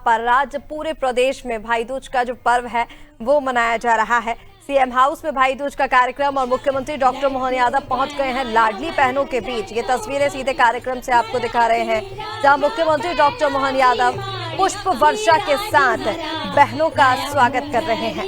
पर आज पूरे प्रदेश में भाई दूज का जो पर्व है वो मनाया जा रहा है। सीएम हाउस में भाई दूज का कार्यक्रम और मुख्यमंत्री डॉक्टर मोहन यादव पहुंच गए हैं लाडली बहनों के बीच। ये तस्वीरें सीधे कार्यक्रम से आपको दिखा रहे हैं, जहां मुख्यमंत्री डॉक्टर मोहन यादव पुष्प वर्षा के साथ बहनों का स्वागत कर रहे हैं।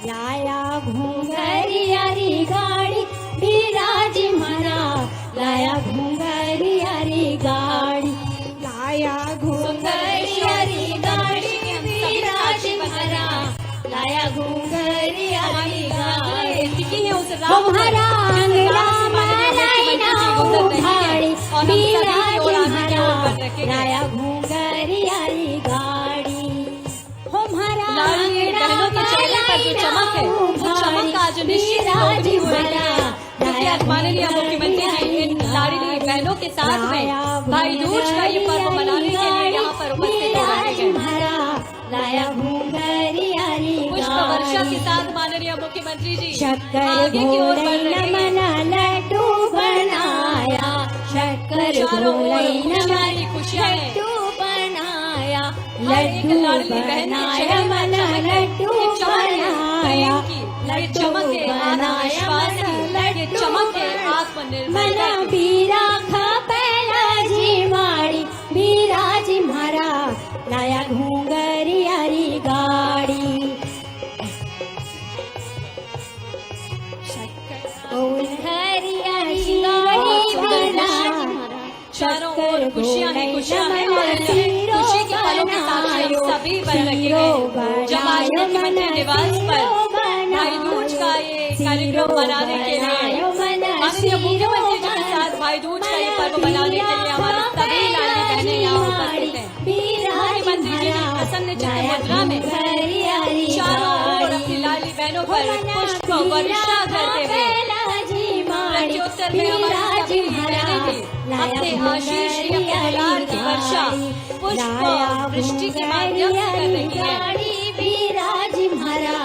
लाया घुंघरियारी गाड़ी बिराज मरा, लाया घुंघरियारी गाड़ी, लाया घुंघरियारी गाड़ी बिराज मरा, लाया घुंघरियारी गाड़ी। तुम्हारा राम लाइना उभारी बिराज मरा, लाया घुंघरियारी गाड़ी। बहनों के चेहरे पर जो चमक है वो चमक आज निश्चित होगी, क्योंकि आज माननीय मुख्यमंत्री जी इन लाडली बहनों के साथ में भाई दूज का ये पर्व मनाने के लिए यहाँ पर उपस्थित हो रहे हैं। पुष्प वर्षा के साथ माननीय मुख्यमंत्री जी आगे की ओर बढ़ रहे हैं। लड्डू बनाया शक्कर हमारी खुशियाँ लड्डू बनाया, एक लाडली बहन के चेहरे पर लड्डू बनाया, ये चमक है आत्मविश्वास की, ये चमक है आत्मनिर्भरता की। बीरा खा पहला जी माड़ी बिराज मारा, लाया घुंघरियारी गाड़ी। घुंघरियारी गाड़ी चारों ओर खुशियाँ ही खुशियाँ हैं और खुशी के पलों के साक्षी हम सभी बन रहे हैं। जब आज मुख्यमंत्री निवास पर भाई दूज का ये कार्यक्रम मनाने के लिए माननीय मुख्यमंत्री जी के साथ भाई दूज का ये पर्व मनाने के लिए हमारे सभी लाडली बहनें यहाँ उपस्थित हैं। मुख्यमंत्री जी ने प्रसन्न चित्त मुद्रा में चारों ओर अपनी लाडली बहनों पर पुष्प वर्षा करते हुए प्रत्युत्तर में हमारी सभी बहनें भी अपने आशीष की, अपने दुलार की वर्षा पुष्प वृष्टि के माध्यम से कर रही है। बिराज मरा,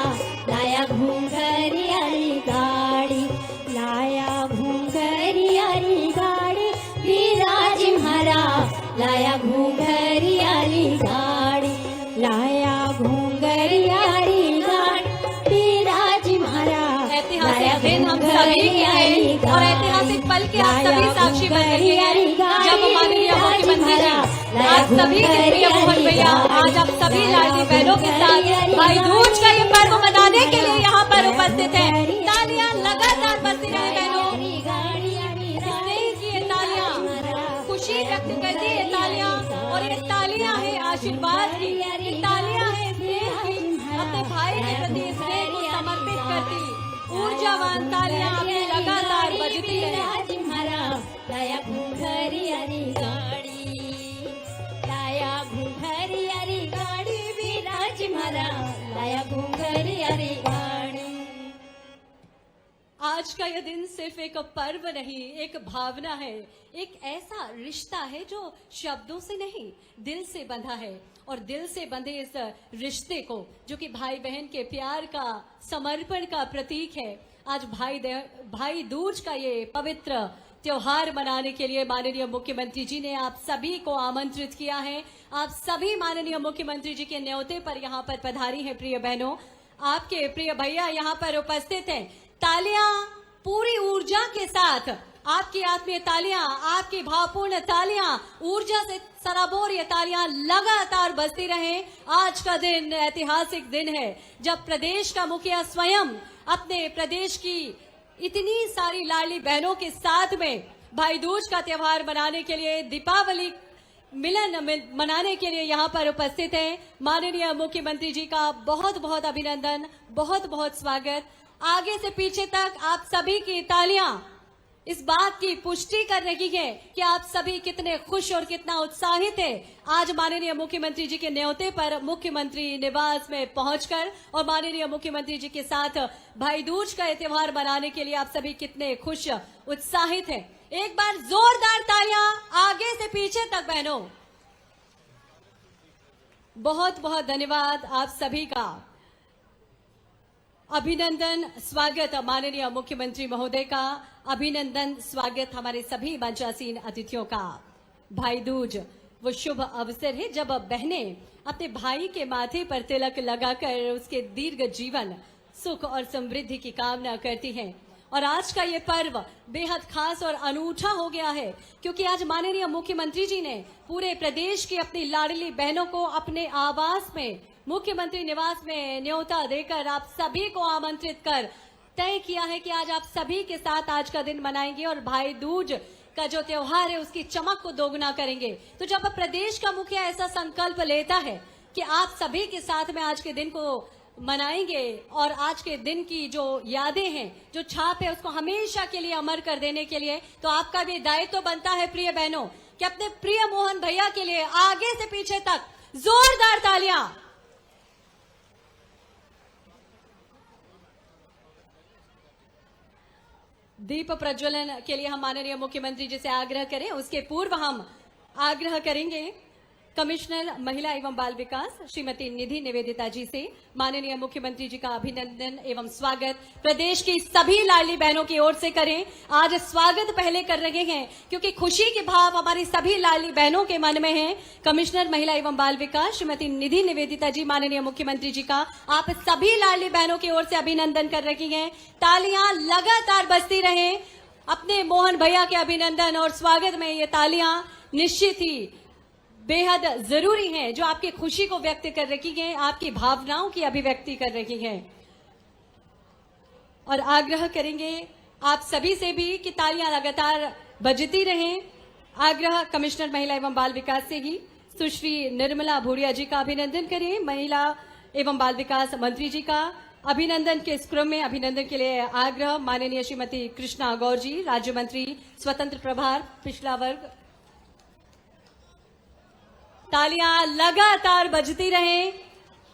लाया घुंघरियारी गाड़ी, लाया घुंघरियारी गाड़ी बिराज मरा, लाया घुंघरियारी गाड़ी, लाया घुंघरियारी गाड़ी बिराज मरा। ऐतिहासिक दिन हम सभी के हैं और ऐतिहासिक पल के आप सभी साक्षी बन रहे हैं, जब माननीय मुख्यमंत्री जी आप सभी के प्रिय मोहन भैया आज आप सभी लाडली बहनों के साथ भाई दूज का ये पर्व मनाने के लिए यहाँ पर उपस्थित हैं। तालियां लगातार बजती रहे बहनों, स्नेह की ये तालियां खुशी व्यक्त करती है, तालियां और ये तालियां है आशीर्वाद की, ये तालियां है स्नेह की, अपने भाई के प्रति स्नेह को समर्पित करती ऊर्जावान तालियां अपनी लगातार बजती रहे। लाया घुंघरियारी गाड़ी, लाया घुंघरियारी गाड़ी बिराज मरा, लाया घुंघरियारी गाड़ी। आज का यह दिन सिर्फ एक पर्व नहीं, एक भावना है, एक ऐसा रिश्ता है जो शब्दों से नहीं दिल से बंधा है। और दिल से बंधे इस रिश्ते को जो कि भाई बहन के प्यार का, समर्पण का प्रतीक है, आज भाई दूज का ये पवित्र त्योहार मनाने के लिए माननीय मुख्यमंत्री जी ने आप सभी को आमंत्रित किया है। आप सभी माननीय मुख्यमंत्री जी के न्योते पर यहाँ पर पधारी हैं। प्रिय बहनों, आपके प्रिय भैया यहाँ पर उपस्थित हैं। तालियां पूरी ऊर्जा के साथ, आपकी आत्मीय तालियां, आपकी भावपूर्ण तालियां, ऊर्जा से सराबोर ये तालियां लगातार बजती रहें। आज का दिन ऐतिहासिक दिन है जब प्रदेश का मुखिया स्वयं अपने प्रदेश की इतनी सारी लाडली बहनों के साथ में भाई दूज का त्योहार मनाने के लिए, दीपावली मिलन मनाने के लिए यहाँ पर उपस्थित हैं। माननीय मुख्यमंत्री जी का बहुत बहुत अभिनंदन, बहुत बहुत स्वागत। आगे से पीछे तक आप सभी की तालियां इस बात की पुष्टि कर रही है कि आप सभी कितने खुश और कितना उत्साहित है आज माननीय मुख्यमंत्री जी के न्योते पर मुख्यमंत्री निवास में पहुंचकर और माननीय मुख्यमंत्री जी के साथ भाई दूज का त्योहार मनाने के लिए आप सभी कितने खुश उत्साहित हैं। एक बार जोरदार तालियां आगे से पीछे तक बहनों। बहुत बहुत धन्यवाद आप सभी का। अभिनंदन स्वागत माननीय मुख्यमंत्री महोदय का, अभिनंदन स्वागत हमारे सभी मंचासीन अतिथियों का। भाई दूज वो शुभ अवसर है जब बहनें अपने भाई के माथे पर तिलक लगाकर उसके दीर्घ जीवन, सुख और समृद्धि की कामना करती हैं। और आज का ये पर्व बेहद खास और अनूठा हो गया है क्योंकि आज माननीय मुख्यमंत्री जी ने पूरे प्रदेश की अपनी लाडली बहनों को अपने आवास में, मुख्यमंत्री निवास में न्योता देकर आप सभी को आमंत्रित कर तय किया है कि आज आप सभी के साथ आज का दिन मनाएंगे और भाई दूज का जो त्योहार है उसकी चमक को दोगुना करेंगे। तो जब प्रदेश का मुखिया ऐसा संकल्प लेता है कि आप सभी के साथ में आज के दिन को मनाएंगे और आज के दिन की जो यादें हैं, जो छाप है, उसको हमेशा के लिए अमर कर देने के लिए, तो आपका भी दायित्व तो बनता है प्रिय बहनों कि अपने प्रिय मोहन भैया के लिए आगे से पीछे तक जोरदार तालियां। दीप प्रज्वलन के लिए हम माननीय मुख्यमंत्री जी से आग्रह करें। उसके पूर्व हम आग्रह करेंगे कमिश्नर महिला एवं बाल विकास श्रीमती निधि निवेदिता जी से। माननीय मुख्यमंत्री जी का अभिनंदन एवं स्वागत प्रदेश की सभी लाडली बहनों की ओर से करें। आज स्वागत पहले कर रहे हैं क्योंकि खुशी के भाव हमारी सभी लाडली बहनों के मन में हैं। कमिश्नर महिला एवं बाल विकास श्रीमती निधि निवेदिता जी, माननीय मुख्यमंत्री जी का आप सभी लाडली बहनों की ओर से अभिनंदन कर रही हैं। तालियां लगातार बजती रहें। अपने मोहन भैया के अभिनंदन और स्वागत में ये तालियां निश्चित ही बेहद जरूरी हैं, जो आपकी खुशी को व्यक्त कर रही हैं, आपकी भावनाओं की अभिव्यक्ति कर रही हैं। और आग्रह करेंगे आप सभी से भी कि तालियां लगातार बजती रहें। आग्रह कमिश्नर महिला एवं बाल विकास से ही सुश्री निर्मला भूरिया जी का अभिनंदन करें। महिला एवं बाल विकास मंत्री जी का अभिनंदन के इस क्रम में अभिनंदन के लिए आग्रह माननीय श्रीमती कृष्णा गौर जी, राज्य मंत्री स्वतंत्र प्रभार पिछड़ा वर्ग। तालियां लगातार बजती रहें।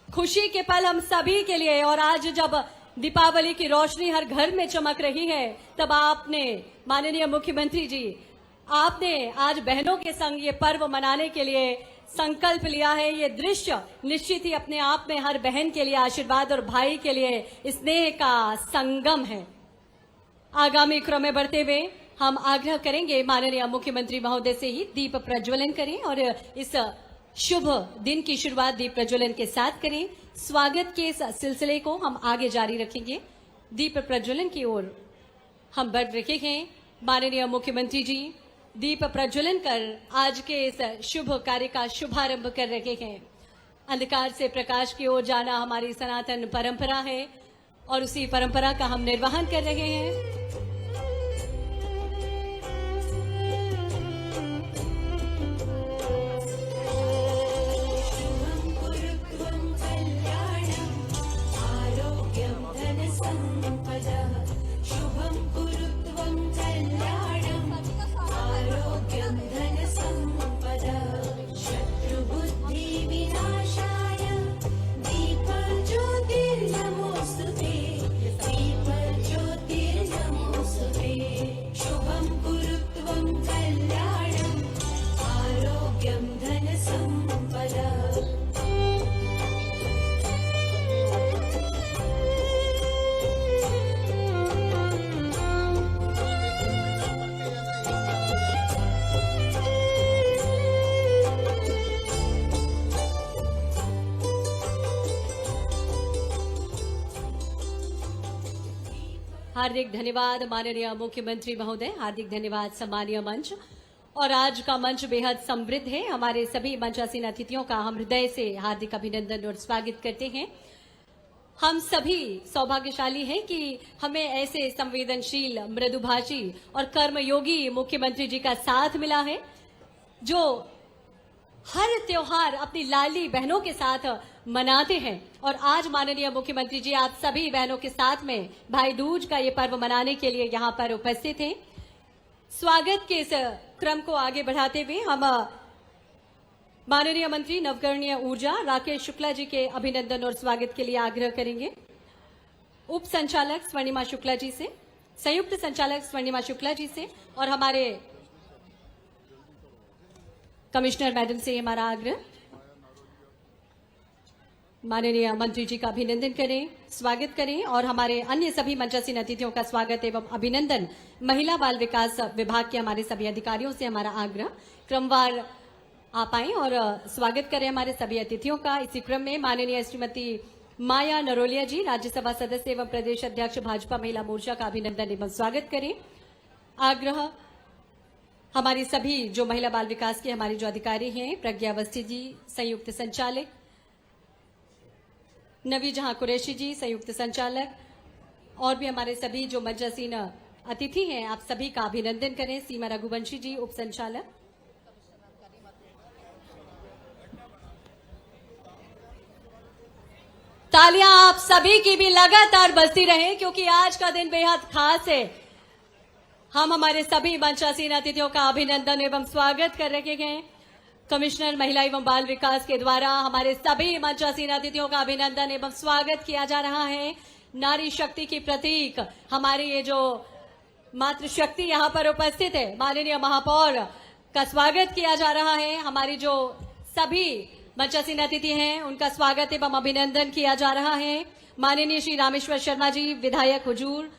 खुशी के पल हम सभी के लिए। और आज जब दीपावली की रोशनी हर घर में चमक रही है, तब आपने माननीय मुख्यमंत्री जी, आपने आज बहनों के संग ये पर्व मनाने के लिए संकल्प लिया है। ये दृश्य निश्चित ही अपने आप में हर बहन के लिए आशीर्वाद और भाई के लिए स्नेह का संगम है। आगामी क्रम में बढ़ते हुए हम आग्रह करेंगे माननीय मुख्यमंत्री महोदय से ही दीप प्रज्वलन करें और इस शुभ दिन की शुरुआत दीप प्रज्वलन के साथ करें। स्वागत के इस सिलसिले को हम आगे जारी रखेंगे। दीप प्रज्वलन की ओर हम बढ़ रहे हैं। माननीय मुख्यमंत्री जी दीप प्रज्वलन कर आज के इस शुभ कार्य का शुभारंभ कर रहे हैं। अंधकार से प्रकाश की ओर जाना हमारी सनातन परंपरा है और उसी परंपरा का हम निर्वहन कर रहे हैं। हार्दिक धन्यवाद माननीय मुख्यमंत्री महोदय, हार्दिक धन्यवाद सम्मानीय मंच। और आज का मंच बेहद समृद्ध है। हमारे सभी मंचासीन अतिथियों का हम हृदय से हार्दिक अभिनंदन और स्वागत करते हैं। हम सभी सौभाग्यशाली हैं कि हमें ऐसे संवेदनशील, मृदुभाषी और कर्मयोगी मुख्यमंत्री जी का साथ मिला है, जो हर त्योहार अपनी लाडली बहनों के साथ मनाते हैं। और आज माननीय मुख्यमंत्री जी आप सभी बहनों के साथ में भाई दूज का ये पर्व मनाने के लिए यहाँ पर उपस्थित हैं। स्वागत के इस क्रम को आगे बढ़ाते हुए हम माननीय मंत्री नवकरणीय ऊर्जा राकेश शुक्ला जी के अभिनंदन और स्वागत के लिए आग्रह करेंगे। उप संचालक स्वर्णिमा शुक्ला जी से, संयुक्त संचालक स्वर्णिमा शुक्ला जी से और हमारे कमिश्नर मैडम से हमारा आग्रह। माननीय मंत्री जी का अभिनंदन करें, स्वागत करें और हमारे अन्य सभी मंचासीन अतिथियों का स्वागत एवं अभिनंदन। महिला बाल विकास विभाग के हमारे सभी अधिकारियों से हमारा आग्रह, क्रमवार आप आएं और स्वागत करें हमारे सभी अतिथियों का। इसी क्रम में माननीय श्रीमती माया नरोलिया जी, राज्यसभा सदस्य एवं प्रदेश अध्यक्ष भाजपा महिला मोर्चा का अभिनंदन एवं स्वागत करें। आग्रह हमारी सभी जो महिला बाल विकास के हमारे जो अधिकारी हैं, प्रज्ञा अवस्थी जी संयुक्त संचालक, नवी जहां कुरैशी जी संयुक्त संचालक और भी हमारे सभी जो मंचासीन अतिथि हैं, आप सभी का अभिनंदन करें। सीमा रघुवंशी जी उप संचालक, तालियां आप सभी की भी लगातार बजती रहें क्योंकि आज का दिन बेहद खास है। हम हमारे सभी मंचासीन अतिथियों का अभिनंदन एवं स्वागत कर रहे हैं। कमिश्नर महिला एवं बाल विकास के द्वारा हमारे सभी मंचासीन अतिथियों का अभिनंदन एवं स्वागत किया जा रहा है। नारी शक्ति की प्रतीक हमारी ये जो मातृशक्ति यहाँ पर उपस्थित है, माननीय महापौर का स्वागत किया जा रहा है। हमारी जो सभी मंचासीन अतिथि हैं उनका स्वागत एवं अभिनंदन किया जा रहा है। माननीय श्री रामेश्वर शर्मा जी विधायक हुजूर,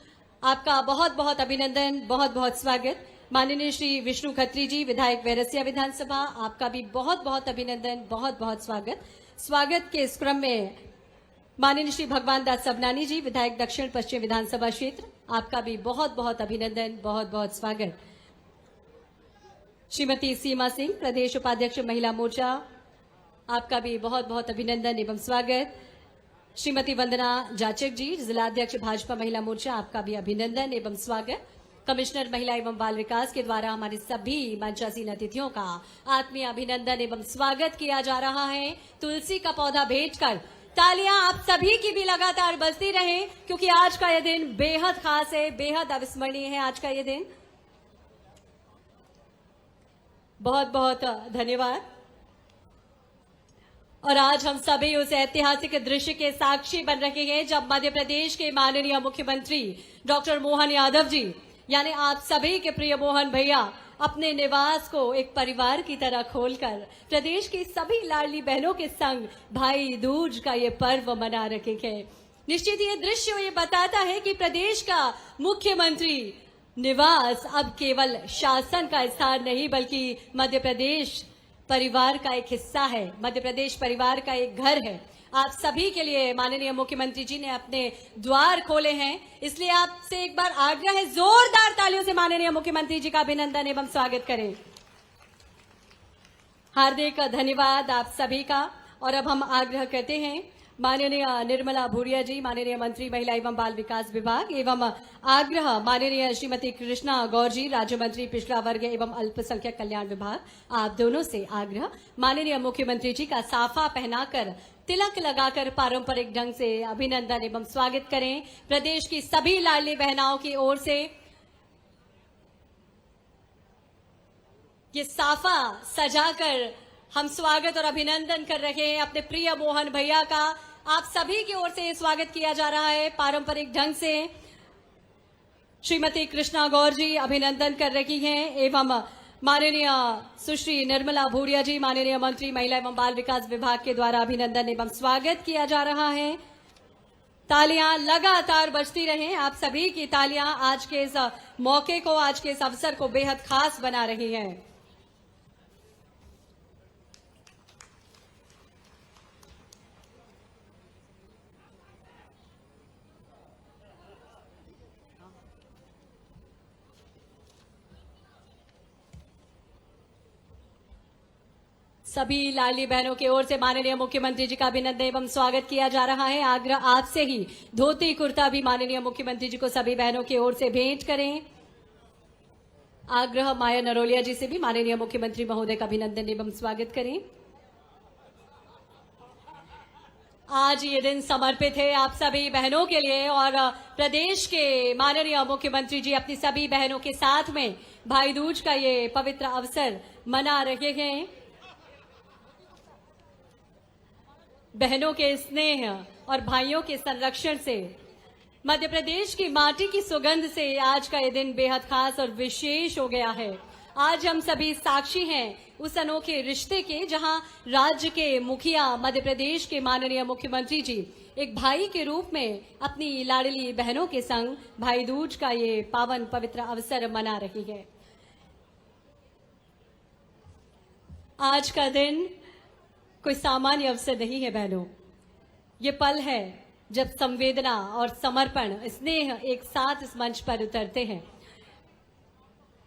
आपका बहुत बहुत अभिनंदन, बहुत बहुत स्वागत। माननीय श्री विष्णु खत्री जी विधायक वैरसिया विधानसभा, आपका भी बहुत बहुत अभिनंदन, बहुत बहुत स्वागत। स्वागत के इस क्रम में माननीय श्री भगवान दास सबनानी जी विधायक दक्षिण पश्चिम विधानसभा क्षेत्र, आपका भी बहुत बहुत अभिनंदन, बहुत बहुत स्वागत। श्रीमती सीमा सिंह प्रदेश उपाध्यक्ष महिला मोर्चा, आपका भी बहुत बहुत अभिनंदन एवं स्वागत। श्रीमती वंदना जाचक जी जिलाध्यक्ष भाजपा महिला मोर्चा, आपका भी अभिनंदन एवं स्वागत। कमिश्नर महिला एवं बाल विकास के द्वारा हमारे सभी मंचासीन अतिथियों का आत्मीय अभिनंदन एवं स्वागत किया जा रहा है। तुलसी का पौधा भेंट कर तालियां आप सभी की भी लगातार बजती रहें क्योंकि आज का यह दिन बेहद खास है, बेहद अविस्मरणीय है आज का यह दिन। बहुत बहुत धन्यवाद। और आज हम सभी उस ऐतिहासिक दृश्य के साक्षी बन रहे हैं जब मध्य प्रदेश के माननीय मुख्यमंत्री डॉक्टर मोहन यादव जी, यानी आप सभी के प्रिय मोहन भैया, अपने निवास को एक परिवार की तरह खोलकर प्रदेश की सभी लाडली बहनों के संग भाई दूज का ये पर्व मना रहे हैं। निश्चित ये दृश्य ये बताता है कि प्रदेश का मुख्यमंत्री निवास अब केवल शासन का स्थान नहीं बल्कि मध्य प्रदेश परिवार का एक हिस्सा है, मध्य प्रदेश परिवार का एक घर है। आप सभी के लिए माननीय मुख्यमंत्री जी ने अपने द्वार खोले हैं, इसलिए आपसे एक बार आग्रह है, जोरदार तालियों से माननीय मुख्यमंत्री जी का अभिनंदन एवं स्वागत करें। हार्दिक धन्यवाद आप सभी का। और अब हम आग्रह करते हैं माननीय निर्मला भूरिया जी, माननीय मंत्री महिला एवं बाल विकास विभाग, एवं आग्रह माननीय श्रीमती कृष्णा गौर जी, राज्य मंत्री पिछड़ा वर्ग एवं अल्पसंख्यक कल्याण विभाग, आप दोनों से आग्रह माननीय मुख्यमंत्री जी का साफा पहनाकर तिलक लगाकर पारंपरिक ढंग से अभिनंदन एवं स्वागत करें। प्रदेश की सभी लाडली बहनाओं की ओर से ये साफा सजाकर हम स्वागत और अभिनंदन कर रहे हैं अपने प्रिय मोहन भैया का। आप सभी की ओर से स्वागत किया जा रहा है पारंपरिक ढंग से। श्रीमती कृष्णा गौर जी अभिनंदन कर रही हैं एवं माननीय सुश्री निर्मला भूरिया जी, माननीय मंत्री महिला एवं बाल विकास विभाग के द्वारा अभिनंदन एवं स्वागत किया जा रहा है। तालियां लगातार बजती रहें। आप सभी की तालियां आज के इस मौके को, आज के इस अवसर को बेहद खास बना रही हैं। सभी लाडली बहनों की ओर से माननीय मुख्यमंत्री जी का अभिनंदन एवं स्वागत किया जा रहा है। आग्रह आपसे ही धोती कुर्ता भी माननीय मुख्यमंत्री जी को सभी बहनों की ओर से भेंट करें। आग्रह माया नरोलिया जी से भी माननीय मुख्यमंत्री महोदय का अभिनंदन एवं स्वागत करें। आज ये दिन समर्पित है आप सभी बहनों के लिए और प्रदेश के माननीय मुख्यमंत्री जी अपनी सभी बहनों के साथ में भाई दूज का ये पवित्र अवसर मना रहे हैं। बहनों के स्नेह और भाइयों के संरक्षण से, मध्य प्रदेश की माटी की सुगंध से आज का ये दिन बेहद खास और विशेष हो गया है। आज हम सभी साक्षी हैं उस अनोखे रिश्ते के जहां राज्य के मुखिया, मध्य प्रदेश के माननीय मुख्यमंत्री जी एक भाई के रूप में अपनी लाडली बहनों के संग भाई दूज का ये पावन पवित्र अवसर मना रही है। आज का दिन कोई सामान्य अवसर नहीं है बहनों, ये पल है जब संवेदना और समर्पण, स्नेह एक साथ इस मंच पर उतरते हैं।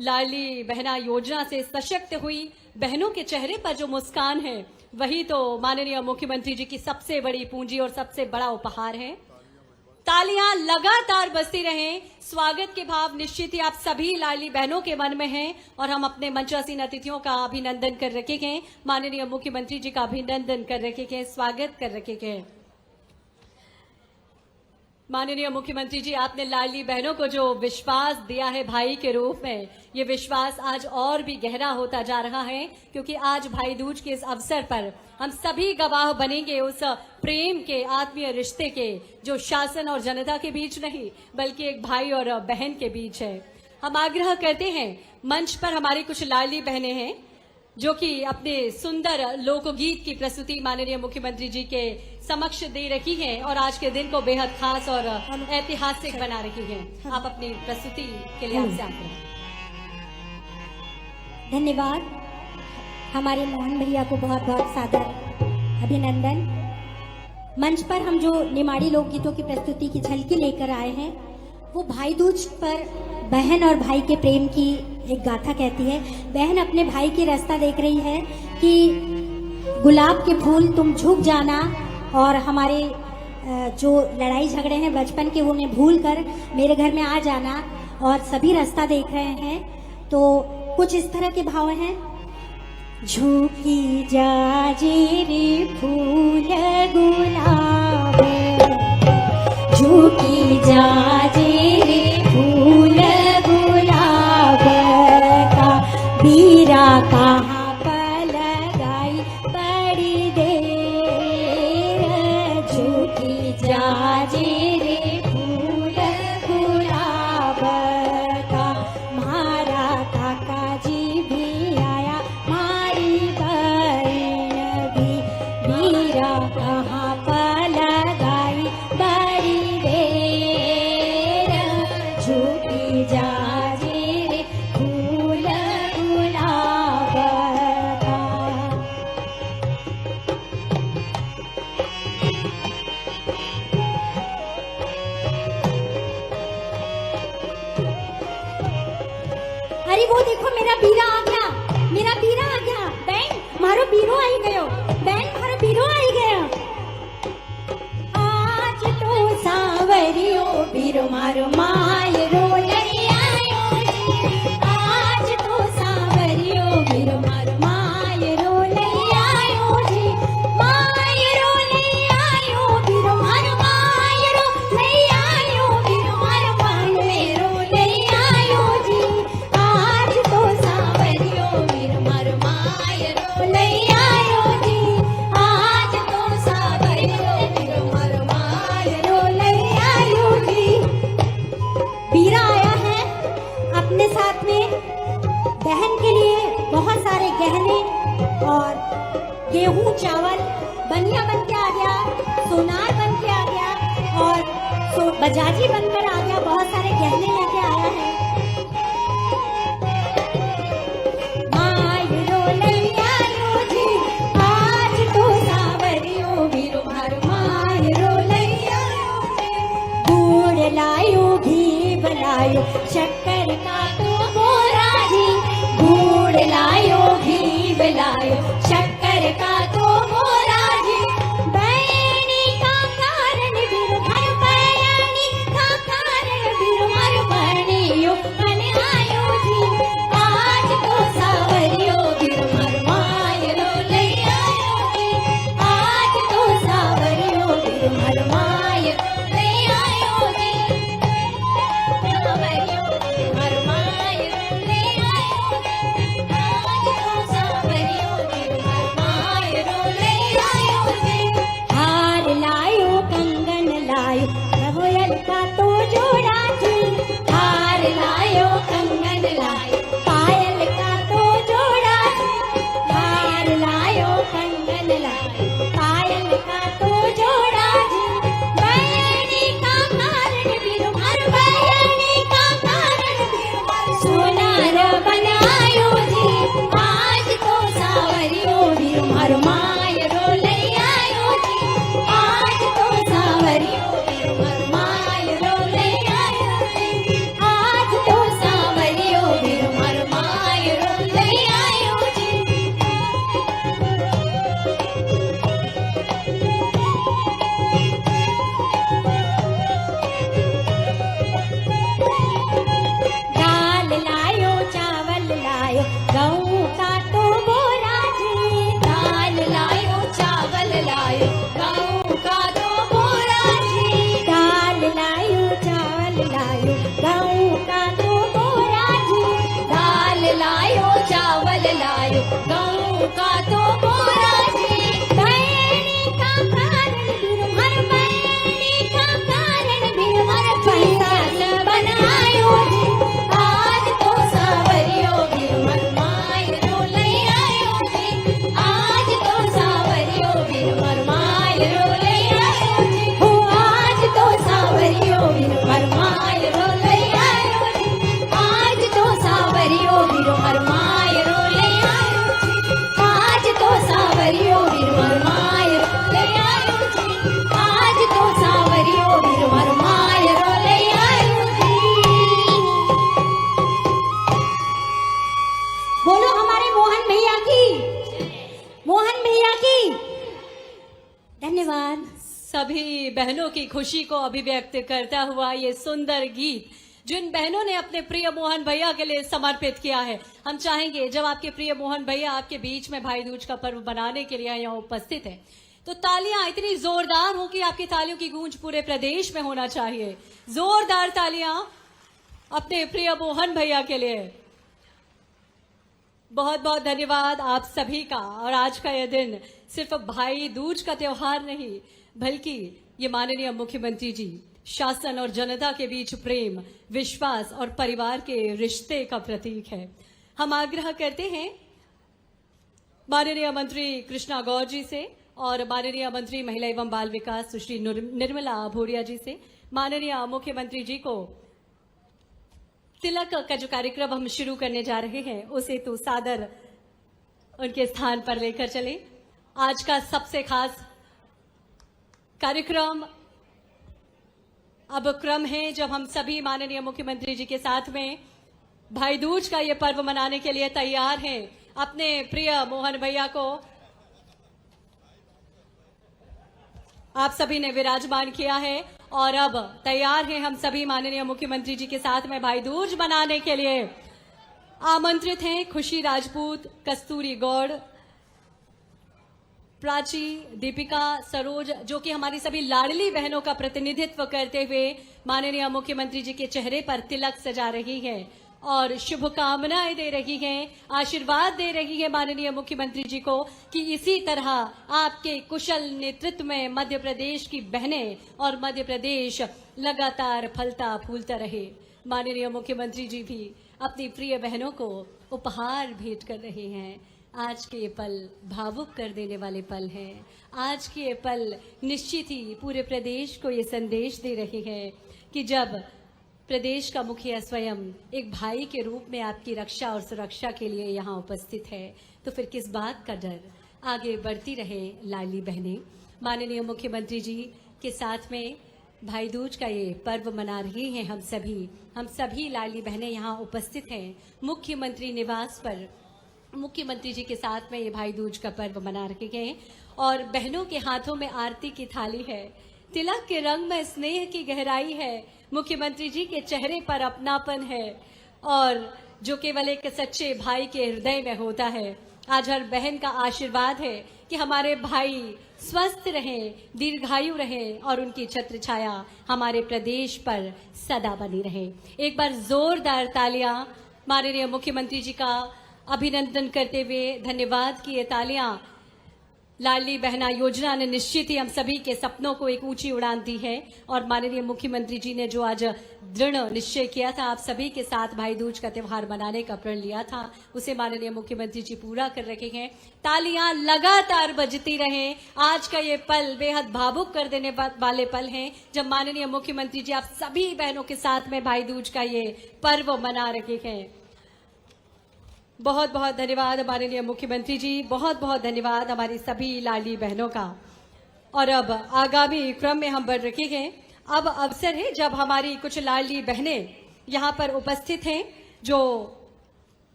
लाडली बहना योजना से सशक्त हुई बहनों के चेहरे पर जो मुस्कान है, वही तो माननीय मुख्यमंत्री जी की सबसे बड़ी पूंजी और सबसे बड़ा उपहार है। तालियां लगातार बजती रहें। स्वागत के भाव निश्चित ही आप सभी लाडली बहनों के मन में हैं और हम अपने मंचासीन अतिथियों का अभिनंदन कर रखे हैं, माननीय मुख्यमंत्री जी का अभिनंदन कर रखे हैं, स्वागत कर रखे हैं। माननीय मुख्यमंत्री जी, आपने लाडली बहनों को जो विश्वास दिया है भाई के रूप में, ये विश्वास आज और भी गहरा होता जा रहा है, क्योंकि आज भाई दूज के इस अवसर पर हम सभी गवाह बनेंगे उस प्रेम के, आत्मीय रिश्ते के, जो शासन और जनता के बीच नहीं बल्कि एक भाई और बहन के बीच है। हम आग्रह करते हैं, मंच पर हमारी कुछ लाडली बहनें हैं जो कि अपने सुंदर लोकगीत की प्रस्तुति माननीय मुख्यमंत्री जी के समक्ष दे रही हैं और आज के दिन को बेहद खास और ऐतिहासिक बना रही हैं। आप अपनी प्रस्तुति के लिए आपसे आग्रह। धन्यवाद। हमारे मोहन भैया को बहुत बहुत सादर अभिनंदन। मंच पर हम जो निमाड़ी लोकगीतों की प्रस्तुति की झलकी लेकर आए हैं, वो भाई दूज पर बहन और भाई के प्रेम की एक गाथा कहती है। बहन अपने भाई की रास्ता देख रही है कि गुलाब के फूल तुम झुक जाना और हमारे जो लड़ाई झगड़े हैं बचपन के, उन्हें भूल कर मेरे घर में आ जाना, और सभी रास्ता देख रहे हैं। तो कुछ इस तरह के भाव हैं। झुकी जाजिरी फूल गुलाब, झुकी जाजिरी फूल गुलाब का बीरा कहाँ पर लगाई बड़ी देर, झुकी जाजिरी फूल गुलाब का मारा काका जी भी आया, मारी बहन भी, बीरा कहाँ पर लगाई बड़ी देर, झुकी जाजिरी फूल गुलाब का। अरे वो देखो मेरा बीरा आ गया, मेरा बीरा आ गया। बहन मारो बीरो आई गयो, बहन मारो बीरो आई गया। आज तो सावरियो बीरो मारो मायरो लई आयो जी, आज तो सावरियो बीरो मारो मायरो लई आयो जी, मायरो लई आयो बीरो मारो मायरो लई आयो, बीरो मारो मायरो लई आयो जी, आज तो सावरियो बीरो मारो मायरो लई आयो जी, आज तो सावरियो बीरो मारो मायरो लई आयो जी। बीरा आया है अपने साथ में बहन के लिए बहुत सारे गहने और गेहूं चावल बनिया बन के आ गया, सोनार बन के आ गया और बजाजी बनकर आ गया, बहुत सारे गहने लेके आया है। मायरो लई आयो जी, आज तो सावरियो बीरो मारो मायरो लई आयो जी, गुड़ लायो घी बनायो शक्कर का तो बोरा जी, गुड़ लायो घी बनायो शक्कर का तो बोरा जी, बैनी का कारण बीरो मारो बैनी का कारण बीरो मारो बनियो बन आयो जी, आज तो सावरियो बीरो मारो मायरो लई आयो जी, आज तो सावरियो बीरो मारो मायरो लई आयो जी, सावरियो बीरो लायो गाँव का तो बोरा जी, दाल लायो चावल लायो गाँव का तो बोरा जी, बहनी का कारण बिरमर, बहनी का कारण बिरमर, पैसा बनायो जी, आज तो सावरियो बिरमर मायरो लई आयो जी, आज तो सावरियो बिरमर मायरो लई आयो जी, हो आज तो सावरियो बिरमर मायरो लई आयो जी, आज तो सावरियो बिरमर मायरो लई आयो जी, आज तो सावरियो बिरमर मायरो लई आयो जी, आज तो सावरियो बिरमर मायरो लई आयो जी। बोलो हमारे मोहन भैया की, मोहन भैया की। धन्यवाद। सभी बहनों की खुशी को अभिव्यक्त करता हुआ ये सुंदर गीत जिन बहनों ने अपने प्रिय मोहन भैया के लिए समर्पित किया है, हम चाहेंगे जब आपके प्रिय मोहन भैया आपके बीच में भाई दूज का पर्व बनाने के लिए यहाँ उपस्थित है तो तालियां इतनी जोरदार हो कि आपकी तालियों की गूंज पूरे प्रदेश में होना चाहिए। जोरदार तालियां अपने प्रिय मोहन भैया के लिए। बहुत बहुत धन्यवाद आप सभी का। और आज का यह दिन सिर्फ भाई दूज का त्योहार नहीं बल्कि ये माननीय मुख्यमंत्री जी शासन और जनता के बीच प्रेम, विश्वास और परिवार के रिश्ते का प्रतीक है। हम आग्रह करते हैं माननीय मंत्री कृष्णा गौर जी से और माननीय मंत्री महिला एवं बाल विकास सुश्री निर्मला भूरिया जी से, माननीय मुख्यमंत्री जी को तिलक का जो कार्यक्रम हम शुरू करने जा रहे हैं उसे तो सादर उनके स्थान पर लेकर चले। आज का सबसे खास कार्यक्रम अब क्रम है जब हम सभी माननीय मुख्यमंत्री जी के साथ में भाई दूज का ये पर्व मनाने के लिए तैयार हैं। अपने प्रिय मोहन भैया को आप सभी ने विराजमान किया है और अब तैयार हैं हम सभी माननीय मुख्यमंत्री जी के साथ में भाई दूज मनाने के लिए। आमंत्रित हैं खुशी राजपूत, कस्तूरी गौड़, प्राची, दीपिका, सरोज, जो कि हमारी सभी लाडली बहनों का प्रतिनिधित्व करते हुए माननीय मुख्यमंत्री जी के चेहरे पर तिलक सजा रही है और शुभकामनाएं दे रही हैं, आशीर्वाद दे रही है माननीय मुख्यमंत्री जी को कि इसी तरह आपके कुशल नेतृत्व में मध्य प्रदेश की बहनें और मध्य प्रदेश लगातार फलता फूलता रहे। माननीय मुख्यमंत्री जी भी अपनी प्रिय बहनों को उपहार भेंट कर रहे हैं। आज के ये पल भावुक कर देने वाले पल हैं। आज के ये पल निश्चित ही पूरे प्रदेश को ये संदेश दे रहे हैं कि जब प्रदेश का मुखिया स्वयं एक भाई के रूप में आपकी रक्षा और सुरक्षा के लिए यहाँ उपस्थित है तो फिर किस बात का डर। आगे बढ़ती रहे लाडली बहनें। माननीय मुख्यमंत्री जी के साथ में भाई दूज का ये पर्व मना रहे हैं हम सभी लाडली बहनें यहाँ उपस्थित हैं मुख्यमंत्री निवास पर। मुख्यमंत्री जी के साथ में ये भाई दूज का पर्व मना रहे हैं और बहनों के हाथों में आरती की थाली है, तिलक के रंग में स्नेह की गहराई है, मुख्यमंत्री जी के चेहरे पर अपनापन है और जो केवल एक सच्चे भाई के हृदय में होता है। आज हर बहन का आशीर्वाद है कि हमारे भाई स्वस्थ रहें, दीर्घायु रहें और उनकी छत्र छाया हमारे प्रदेश पर सदा बनी रहे। एक बार जोरदार तालियां माननीय मुख्यमंत्री जी का अभिनंदन करते हुए। धन्यवाद की ये तालियां लाडली बहना योजना ने निश्चित ही हम सभी के सपनों को एक ऊंची उड़ान दी है और माननीय मुख्यमंत्री जी ने जो आज दृढ़ निश्चय किया था आप सभी के साथ भाई दूज का त्योहार मनाने का प्रण लिया था उसे माननीय मुख्यमंत्री जी पूरा कर रखे हैं। तालियां लगातार बजती रहें। आज का ये पल बेहद भावुक कर देने वाले पल हैं जब माननीय मुख्यमंत्री जी आप सभी बहनों के साथ में भाई दूज का ये पर्व मना रहे हैं। बहुत बहुत धन्यवाद माननीय मुख्यमंत्री जी, बहुत बहुत धन्यवाद हमारी सभी लाडली बहनों का। और अब आगामी क्रम में हम बढ़ रहे हैं। अब अवसर है जब हमारी कुछ लाडली बहनें यहाँ पर उपस्थित हैं जो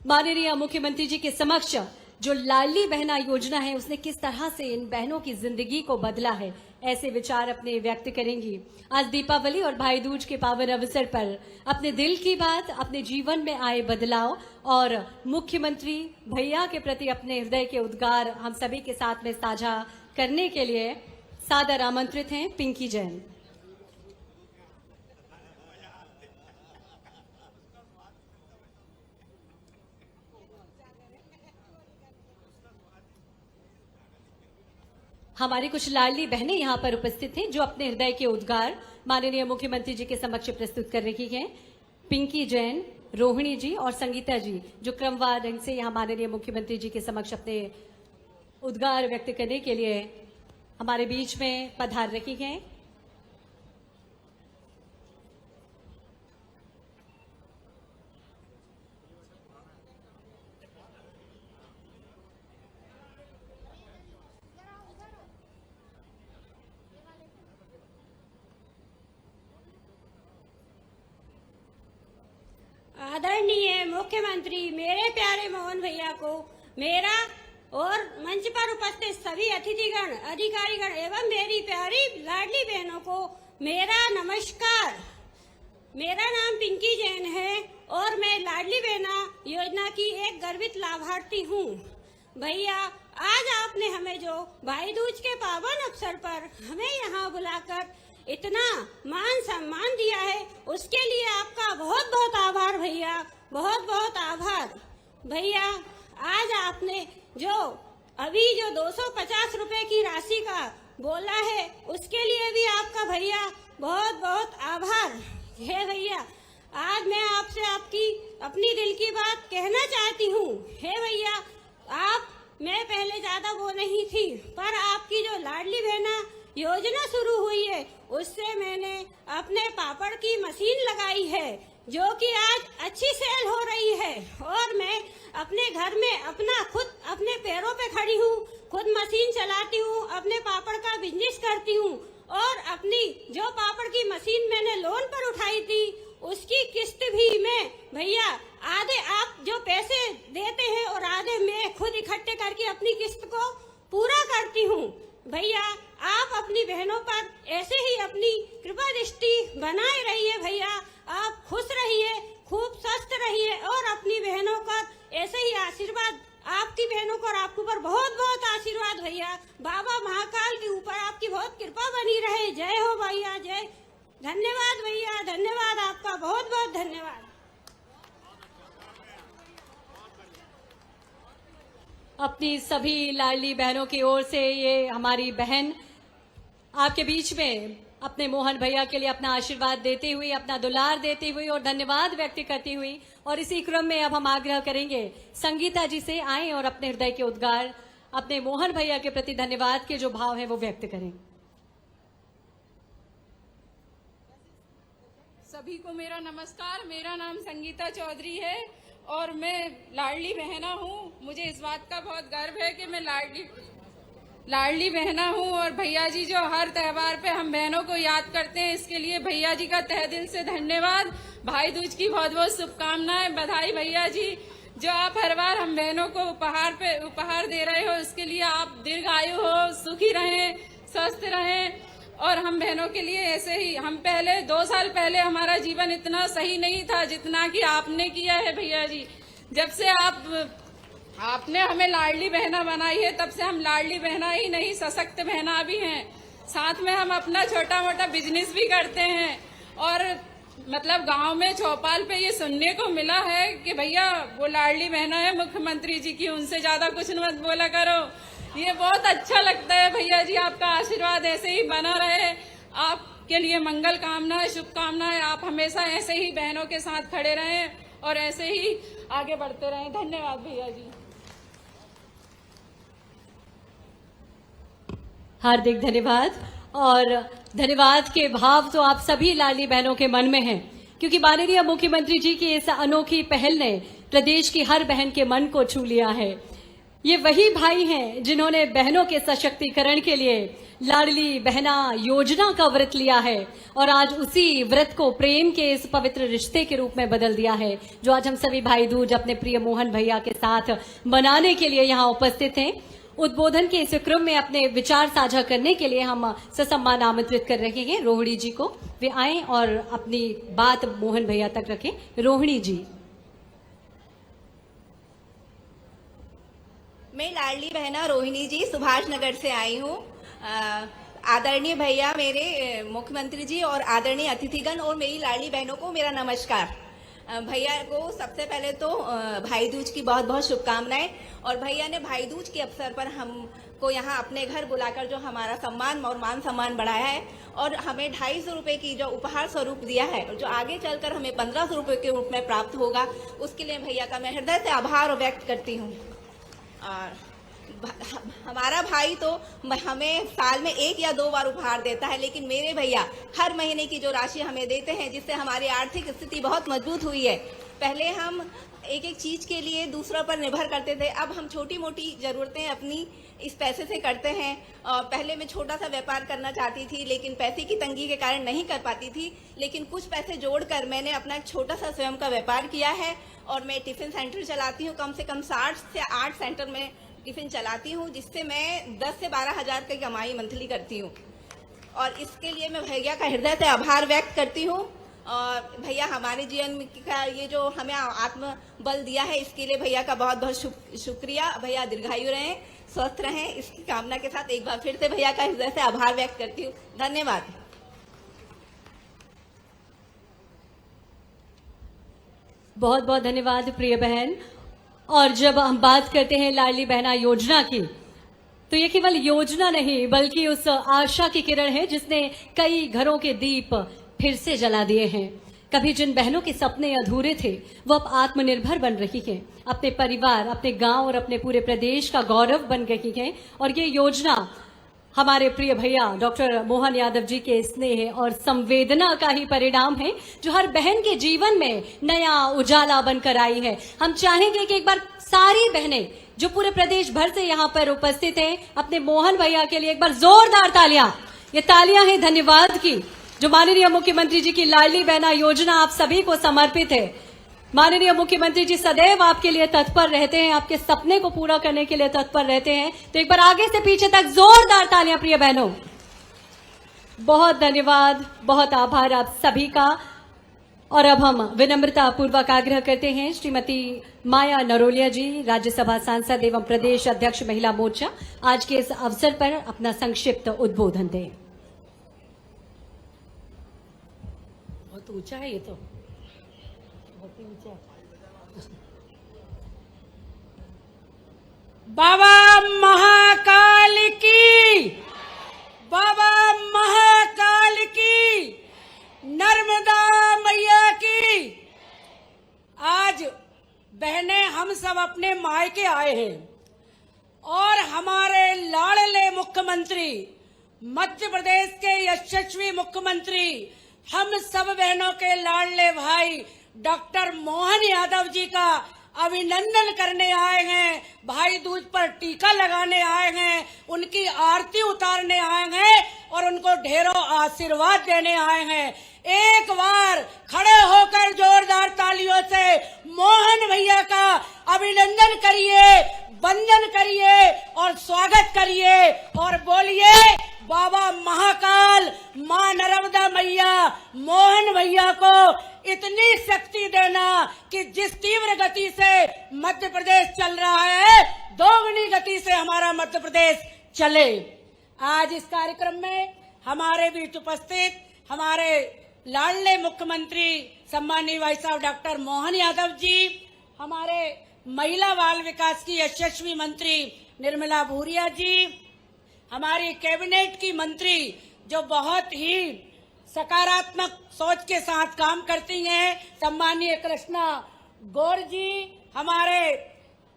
माननीय मुख्यमंत्री जी के समक्ष जो लाडली बहना योजना है उसने किस तरह से इन बहनों की जिंदगी को बदला है ऐसे विचार अपने व्यक्त करेंगी। आज दीपावली और भाई दूज के पावन अवसर पर अपने दिल की बात, अपने जीवन में आए बदलाव और मुख्यमंत्री भैया के प्रति अपने हृदय के उद्गार हम सभी के साथ में साझा करने के लिए सादर आमंत्रित हैं पिंकी जैन। हमारी कुछ लाडली बहनें यहाँ पर उपस्थित हैं जो अपने हृदय के उद्गार माननीय मुख्यमंत्री जी के समक्ष प्रस्तुत कर रही हैं। पिंकी जैन, रोहिणी जी और संगीता जी जो क्रमवार ढंग से यहाँ माननीय मुख्यमंत्री जी के समक्ष अपने उद्गार व्यक्त करने के लिए हमारे बीच में पधार रही हैं। आदरणीय मुख्यमंत्री मेरे प्यारे मोहन भैया को मेरा और मंच पर उपस्थित सभी अतिथिगण, अधिकारीगण एवं मेरी प्यारी लाडली बहनों को मेरा नमस्कार। मेरा नाम पिंकी जैन है और मैं लाडली बहना योजना की एक गर्वित लाभार्थी हूँ। भैया, आज आपने हमें जो भाई दूज के पावन अवसर पर हमें यहाँ बुलाकर इतना मान सम्मान दिया है, उसके लिए आपका बहुत बहुत आभार भैया, बहुत बहुत आभार। भैया, आज आपने जो अभी जो 250 रुपए की राशि का बोला है, उसके लिए भी आपका भैया बहुत बहुत आभार है। भैया, आज मैं आपसे आपकी अपनी दिल की बात कहना चाहती हूँ। हे भैया, मैं पहले ज्यादा वो नहीं थी, पर आपकी जो लाडली बहना योजना शुरू हुई है, उससे मैंने अपने पापड़ की मशीन लगाई है जो कि आज अच्छी सेल हो रही है और मैं अपने घर में खुद अपने पैरों पे खड़ी हूँ, खुद मशीन चलाती हूँ, अपने पापड़ का बिजनेस करती हूँ और अपनी जो पापड़ की मशीन मैंने लोन पर उठाई थी उसकी किस्त भी मैं भैया आधे आप जो पैसे देते हैं और आधे मैं खुद इकट्ठे करके अपनी किस्त को पूरा करती हूँ। भैया, आप अपनी बहनों पर ऐसे ही अपनी कृपा दृष्टि बनाए रहिए। भैया, आप खुश रहिए, खूब स्वस्थ रहिए और अपनी बहनों का ऐसे ही आशीर्वाद, आपकी बहनों को और आपके ऊपर बहुत बहुत आशीर्वाद। भैया, बाबा महाकाल के ऊपर आपकी बहुत कृपा बनी रहे। जय हो भैया, जय। धन्यवाद भैया, धन्यवाद, आपका बहुत बहुत धन्यवाद। अपनी सभी लाडली बहनों की ओर से ये हमारी बहन आपके बीच में अपने मोहन भैया के लिए अपना आशीर्वाद देते हुए, अपना दुलार देते हुए और धन्यवाद व्यक्त करती हुई, और इसी क्रम में अब हम आग्रह करेंगे संगीता जी से आएं और अपने हृदय के उद्गार अपने मोहन भैया के प्रति धन्यवाद के जो भाव है वो व्यक्त करें। सभी को मेरा नमस्कार। मेरा नाम संगीता चौधरी है और मैं लाडली बहना हूँ। मुझे इस बात का बहुत गर्व है कि मैं लाडली बहना हूँ और भैया जी जो हर त्योहार पे हम बहनों को याद करते हैं, इसके लिए भैया जी का तहे दिल से धन्यवाद। भाई दूज की बहुत बहुत शुभकामनाएं, बधाई भैया जी। जो आप हर बार हम बहनों को उपहार दे रहे हो, इसके लिए आप दीर्घायु हो, सुखी रहें, स्वस्थ रहें। और हम बहनों के लिए ऐसे ही, हम पहले 2 साल पहले हमारा जीवन इतना सही नहीं था जितना कि आपने किया है भैया जी। जब से आपने हमें लाडली बहना बनाई है, तब से हम लाडली बहना ही नहीं, सशक्त बहना भी हैं। साथ में हम अपना छोटा मोटा बिजनेस भी करते हैं और मतलब गांव में चौपाल पे ये सुनने को मिला है कि भैया वो लाडली बहना है मुख्यमंत्री जी की, उनसे ज्यादा कुछ मत बोला करो। ये बहुत अच्छा लगता है भैया जी, आपका आशीर्वाद ऐसे ही बना रहे। आपके लिए मंगल कामनाएं, शुभकामनाएं। आप हमेशा ऐसे ही बहनों के साथ खड़े रहें और ऐसे ही आगे बढ़ते रहें। धन्यवाद भैया जी। हार्दिक धन्यवाद। और धन्यवाद के भाव तो आप सभी लाडली बहनों के मन में हैं, क्योंकि माननीय मुख्यमंत्री जी की इस अनोखी पहल ने प्रदेश की हर बहन के मन को छू लिया है। ये वही भाई हैं जिन्होंने बहनों के सशक्तिकरण के लिए लाडली बहना योजना का व्रत लिया है और आज उसी व्रत को प्रेम के इस पवित्र रिश्ते के रूप में बदल दिया है, जो आज हम सभी भाई दूज अपने प्रिय मोहन भैया के साथ मनाने के लिए यहाँ उपस्थित हैं। उद्बोधन के इस क्रम में अपने विचार साझा करने के लिए हम ससम्मान आमंत्रित कर रहे हैं रोहिणी जी को। वे आएं और अपनी बात मोहन भैया तक रखें। रोहिणी जी। मैं लाडली बहना रोहिणी जी सुभाष नगर से आई हूँ। आदरणीय भैया मेरे मुख्यमंत्री जी और आदरणीय अतिथिगण और मेरी लाडली बहनों को मेरा नमस्कार। भैया को सबसे पहले तो भाई दूज की बहुत बहुत शुभकामनाएं। और भैया ने भाई दूज के अवसर पर हमको यहाँ अपने घर बुलाकर जो हमारा सम्मान और मान सम्मान बढ़ाया है और हमें 250 रुपये की जो उपहार स्वरूप दिया है और जो आगे चलकर हमें 1500 रुपये के रूप में प्राप्त होगा, उसके लिए भैया का मैं हृदय से आभार व्यक्त करती हूँ। और हमारा भाई तो हमें साल में 1 या 2 बार उपहार देता है, लेकिन मेरे भैया हर महीने की जो राशि हमें देते हैं, जिससे हमारी आर्थिक स्थिति बहुत मजबूत हुई है। पहले हम एक एक चीज के लिए दूसरों पर निर्भर करते थे, अब हम छोटी मोटी जरूरतें अपनी इस पैसे से करते हैं। पहले मैं छोटा सा व्यापार करना चाहती थी, लेकिन पैसे की तंगी के कारण नहीं कर पाती थी, लेकिन कुछ पैसे जोड़कर मैंने अपना एक छोटा सा स्वयं का व्यापार किया है और मैं टिफिन सेंटर चलाती हूँ। कम से कम 60 से 8 सेंटर में टिफिन चलाती हूँ, जिससे मैं 10 से 12 हजार की कमाई मंथली करती हूँ। और इसके लिए मैं भैया का हृदय से आभार व्यक्त करती हूँ। और भैया हमारे जीवन का ये जो हमें आत्म बल दिया है, इसके लिए भैया का बहुत बहुत शुक्रिया। भैया दीर्घायु रहें, स्वस्थ रहें, इसकी कामना के साथ एक बार फिर से भैया का हृदय से आभार व्यक्त करती हूँ। धन्यवाद। बहुत बहुत धन्यवाद प्रिय बहन। और जब हम बात करते हैं लाडली बहना योजना की, तो ये केवल योजना नहीं बल्कि उस आशा की किरण है जिसने कई घरों के दीप फिर से जला दिए हैं। कभी जिन बहनों के सपने अधूरे थे वो अब आत्मनिर्भर बन रही हैं, अपने परिवार, अपने गांव और अपने पूरे प्रदेश का गौरव बन रही हैं। और ये योजना हमारे प्रिय भैया डॉक्टर मोहन यादव जी के स्नेह और संवेदना का ही परिणाम है, जो हर बहन के जीवन में नया उजाला बनकर आई है। हम चाहेंगे कि एक बार सारी बहनें जो पूरे प्रदेश भर से यहाँ पर उपस्थित हैं, अपने मोहन भैया के लिए एक बार जोरदार तालियां। ये तालियां हैं धन्यवाद की, जो माननीय मुख्यमंत्री जी की लाडली बहना योजना आप सभी को समर्पित है। माननीय मुख्यमंत्री जी सदैव आपके लिए तत्पर रहते हैं, आपके सपने को पूरा करने के लिए तत्पर रहते हैं। तो एक बार आगे से पीछे तक जोरदार तालियां प्रिय बहनों। बहुत धन्यवाद, बहुत आभार आप सभी का। और अब हम विनम्रता पूर्वक आग्रह करते हैं श्रीमती माया नरोलिया जी, राज्यसभा सांसद एवं प्रदेश अध्यक्ष महिला मोर्चा, आज के इस अवसर पर अपना संक्षिप्त उद्बोधन दें। बहुत ऊंचा है ये तो, बहुत ऊंचा है। बाबा महाकाल की, बाबा महाकाल की, नर्मदा मैया की। आज बहनें हम सब अपने मायके आए हैं और हमारे लाडले मुख्यमंत्री, मध्य प्रदेश के यशस्वी मुख्यमंत्री, हम सब बहनों के लाडले भाई डॉक्टर मोहन यादव जी का अभिनंदन करने आए हैं, भाई दूज पर टीका लगाने आए हैं, उनकी आरती उतारने आए हैं और उनको ढेरों आशीर्वाद देने आए हैं। एक बार खड़े होकर जोरदार तालियों से मोहन भैया का अभिनंदन करिए, वंदन करिए और स्वागत करिए और बोलिए बाबा महाकाल, मां नर्मदा मैया, मोहन भैया को इतनी शक्ति देना कि जिस तीव्र गति से मध्य प्रदेश चल रहा है, दोगुनी गति से हमारा मध्य प्रदेश चले। आज इस कार्यक्रम में हमारे बीच उपस्थित हमारे लाडले मुख्यमंत्री सम्माननीय भाई साहब डॉक्टर मोहन यादव जी, हमारे महिला बाल विकास की यशस्वी मंत्री निर्मला भूरिया जी, हमारी कैबिनेट की मंत्री जो बहुत ही सकारात्मक सोच के साथ काम करती हैं, सम्माननीय कृष्णा गौर जी, हमारे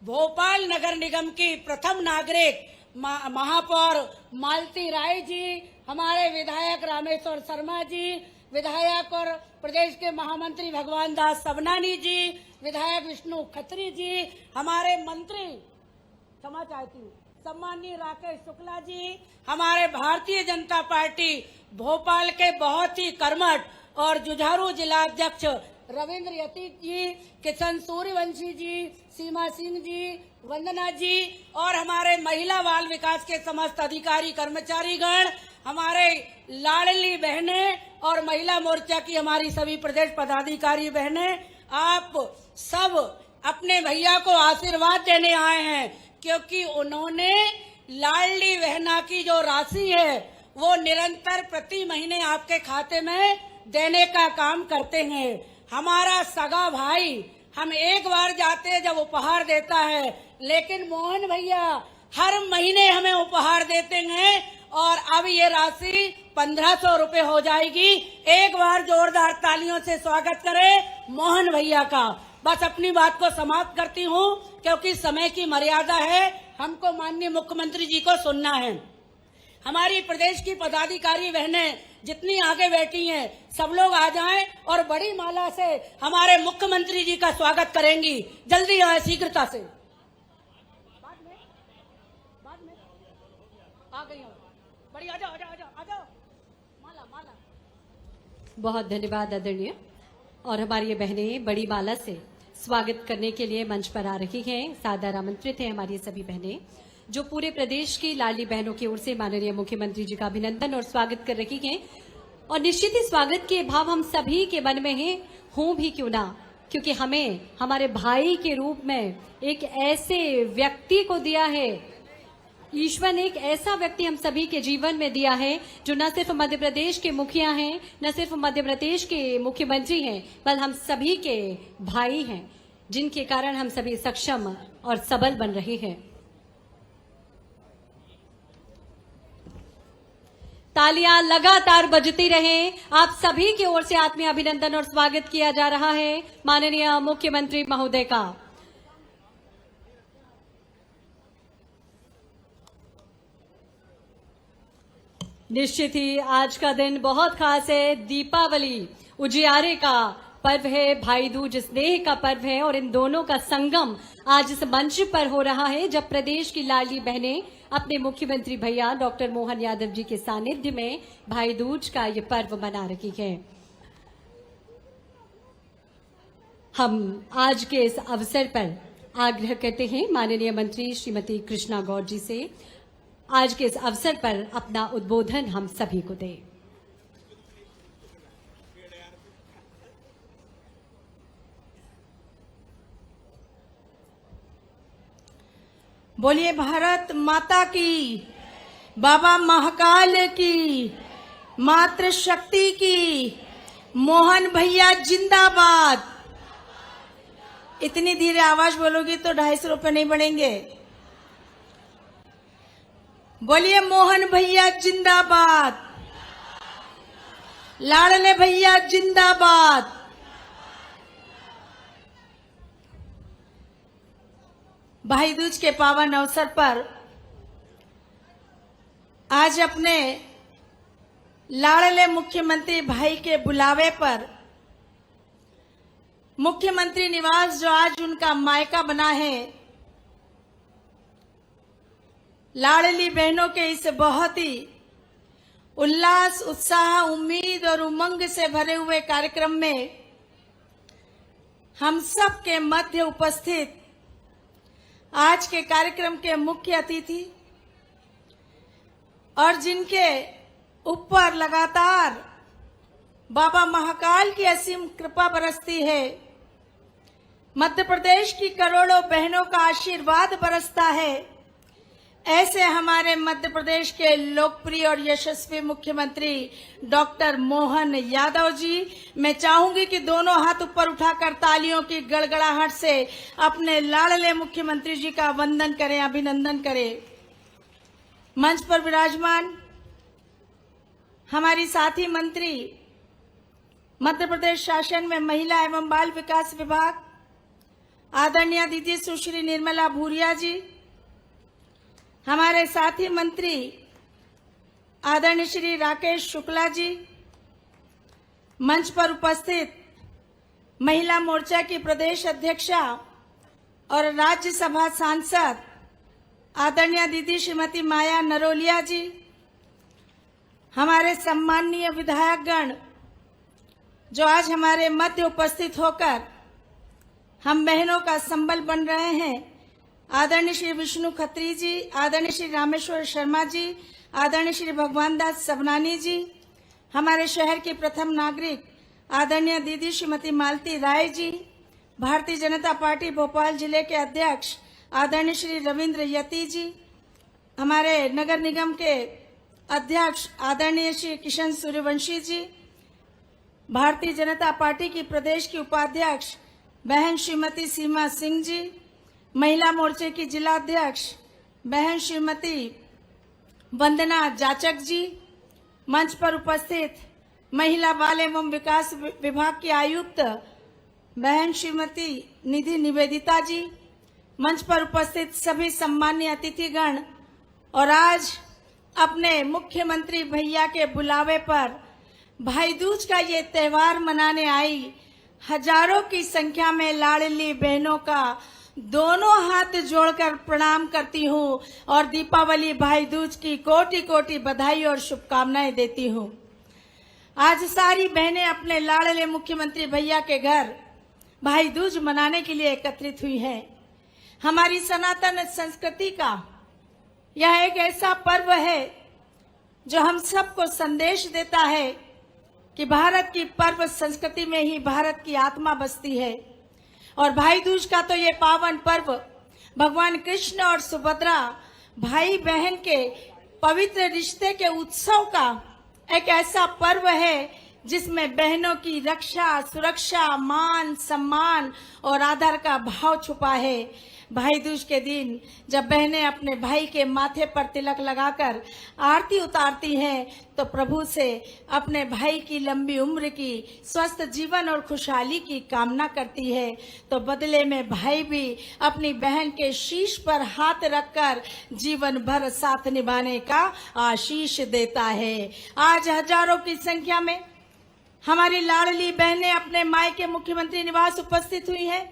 भोपाल नगर निगम की प्रथम नागरिक महापौर मालती राय जी, हमारे विधायक रामेश्वर शर्मा जी, विधायक और प्रदेश के महामंत्री भगवान दास सबनानी जी, विधायक विष्णु खत्री जी, हमारे मंत्री क्षमा चाहती हूँ सम्माननीय राकेश शुक्ला जी, हमारे भारतीय जनता पार्टी भोपाल के बहुत ही कर्मठ और जुझारू जिला अध्यक्ष रविंद्र यतीत जी, किशन सूर्यवंशी जी, सीमा सिंह जी, वंदना जी और हमारे महिला बाल विकास के समस्त अधिकारी कर्मचारी गण, हमारे लाडली बहनें और महिला मोर्चा की हमारी सभी प्रदेश पदाधिकारी बहनें, आप सब अपने भैया को आशीर्वाद देने आए हैं, क्योंकि उन्होंने लाडली बहना की जो राशि है वो निरंतर प्रति महीने आपके खाते में देने का काम करते हैं। हमारा सगा भाई, हम एक बार जाते हैं जब उपहार देता है, लेकिन मोहन भैया हर महीने हमें उपहार देते हैं और अब ये राशि 1500 रुपए हो जाएगी। एक बार जोरदार तालियों से स्वागत करें मोहन भैया का। बस अपनी बात को समाप्त करती हूँ क्योंकि समय की मर्यादा है, हमको माननीय मुख्यमंत्री जी को सुनना है। हमारी प्रदेश की पदाधिकारी बहनें जितनी आगे बैठी हैं, सब लोग आ जाएं और बड़ी माला से हमारे मुख्यमंत्री जी का स्वागत करेंगी। जल्दी आए, शीघ्रता से। बाद में आ गई हूँ, बड़ी आ जाओ, आ जाओ, आ जाओ, माला माला। बहुत धन्यवाद आदरणीय। और हमारी ये बहनें बड़ी माला से स्वागत करने के लिए मंच पर आ रही हैं। सादर आमंत्रित हैं हमारी सभी बहनें जो पूरे प्रदेश की लाडली बहनों की ओर से माननीय मुख्यमंत्री जी का अभिनंदन और स्वागत कर रही हैं। और निश्चित ही स्वागत के भाव हम सभी के मन में हैं, हों भी क्यों ना, क्योंकि हमें हमारे भाई के रूप में एक ऐसे व्यक्ति को दिया है, ईश्वर ने एक ऐसा व्यक्ति हम सभी के जीवन में दिया है जो न सिर्फ मध्य प्रदेश के मुखिया हैं, न सिर्फ मध्य प्रदेश के मुख्यमंत्री हैं, बल्कि हम सभी के भाई हैं, जिनके कारण हम सभी सक्षम और सबल बन रहे हैं। तालियां लगातार बजती रहें। आप सभी की ओर से आत्मीय अभिनंदन और स्वागत किया जा रहा है माननीय मुख्यमंत्री महोदय का। निश्चित ही आज का दिन बहुत खास है। दीपावली उजियारे का पर्व है, भाई दूज स्नेह का पर्व है और इन दोनों का संगम आज इस मंच पर हो रहा है जब प्रदेश की लाडली बहनें अपने मुख्यमंत्री भैया डॉक्टर मोहन यादव जी के सानिध्य में भाई दूज का ये पर्व मना रही है। हम आज के इस अवसर पर आग्रह करते हैं माननीय मंत्री श्रीमती कृष्णा गौड़ जी से, आज के इस अवसर पर अपना उद्बोधन हम सभी को दें। बोलिए भारत माता की, बाबा महाकाल की, मातृ शक्ति की, मोहन भैया जिंदाबाद। इतनी धीरे आवाज बोलोगी तो 250 रुपए नहीं बढ़ेंगे। बोलिए मोहन भैया जिंदाबाद, लाडले भैया जिंदाबाद। भाई दूज के पावन अवसर पर आज अपने लाडले मुख्यमंत्री भाई के बुलावे पर मुख्यमंत्री निवास जो आज उनका मायका बना है, लाडली बहनों के इस बहुत ही उल्लास, उत्साह, उम्मीद और उमंग से भरे हुए कार्यक्रम में हम सब के मध्य उपस्थित आज के कार्यक्रम के मुख्य अतिथि और जिनके ऊपर लगातार बाबा महाकाल की असीम कृपा बरसती है, मध्य प्रदेश की करोड़ों बहनों का आशीर्वाद बरसता है, ऐसे हमारे मध्य प्रदेश के लोकप्रिय और यशस्वी मुख्यमंत्री डॉक्टर मोहन यादव जी, मैं चाहूंगी कि दोनों हाथ ऊपर उठाकर तालियों की गड़गड़ाहट से अपने लाडले मुख्यमंत्री जी का वंदन करें, अभिनंदन करें। मंच पर विराजमान हमारी साथी मंत्री, मध्य प्रदेश शासन में महिला एवं बाल विकास विभाग आदरणीय दीदी सुश्री निर्मला भूरिया जी, हमारे साथी मंत्री आदरणीय श्री राकेश शुक्ला जी, मंच पर उपस्थित महिला मोर्चा की प्रदेश अध्यक्षा और राज्यसभा सांसद आदरणीय दीदी श्रीमती माया नरोलिया जी, हमारे सम्माननीय विधायकगण जो आज हमारे मध्य उपस्थित होकर हम बहनों का संबल बन रहे हैं, आदरणीय श्री विष्णु खत्री जी, आदरणीय श्री रामेश्वर शर्मा जी, आदरणीय श्री भगवान दास सबनानी जी, हमारे शहर की प्रथम नागरिक आदरणीय दीदी श्रीमती मालती राय जी, भारतीय जनता पार्टी भोपाल जिले के अध्यक्ष आदरणीय श्री रविंद्र यति जी, हमारे नगर निगम के अध्यक्ष आदरणीय श्री किशन सूर्यवंशी जी, भारतीय जनता पार्टी की प्रदेश की उपाध्यक्ष बहन श्रीमती सीमा सिंह जी, महिला मोर्चे की जिलाध्यक्ष बहन श्रीमती वंदना जाचक जी, मंच पर उपस्थित महिला बाल एवं विकास विभाग की आयुक्त बहन श्रीमती निधि निवेदिता जी, मंच पर उपस्थित सभी सम्मान्य अतिथिगण और आज अपने मुख्यमंत्री भैया के बुलावे पर भाई दूज का ये त्योहार मनाने आई हजारों की संख्या में लाडली बहनों का दोनों हाथ जोड़कर प्रणाम करती हूँ और दीपावली भाई दूज की कोटि कोटि बधाई और शुभकामनाएं देती हूँ। आज सारी बहनें अपने लाडले मुख्यमंत्री भैया के घर भाई दूज मनाने के लिए एकत्रित हुई हैं। हमारी सनातन संस्कृति का यह एक ऐसा पर्व है जो हम सबको संदेश देता है कि भारत की पर्व संस्कृति में ही भारत की आत्मा बसती है। और भाई दूज का तो ये पावन पर्व भगवान कृष्ण और सुभद्रा भाई बहन के पवित्र रिश्ते के उत्सव का एक ऐसा पर्व है जिसमें बहनों की रक्षा, सुरक्षा, मान, सम्मान और आदर का भाव छुपा है। भाई दूज के दिन जब बहनें अपने भाई के माथे पर तिलक लगाकर आरती उतारती हैं तो प्रभु से अपने भाई की लंबी उम्र की, स्वस्थ जीवन और खुशहाली की कामना करती है, तो बदले में भाई भी अपनी बहन के शीश पर हाथ रखकर जीवन भर साथ निभाने का आशीष देता है। आज हजारों की संख्या में हमारी लाडली बहनें अपने मायके मुख्यमंत्री निवास उपस्थित हुई हैं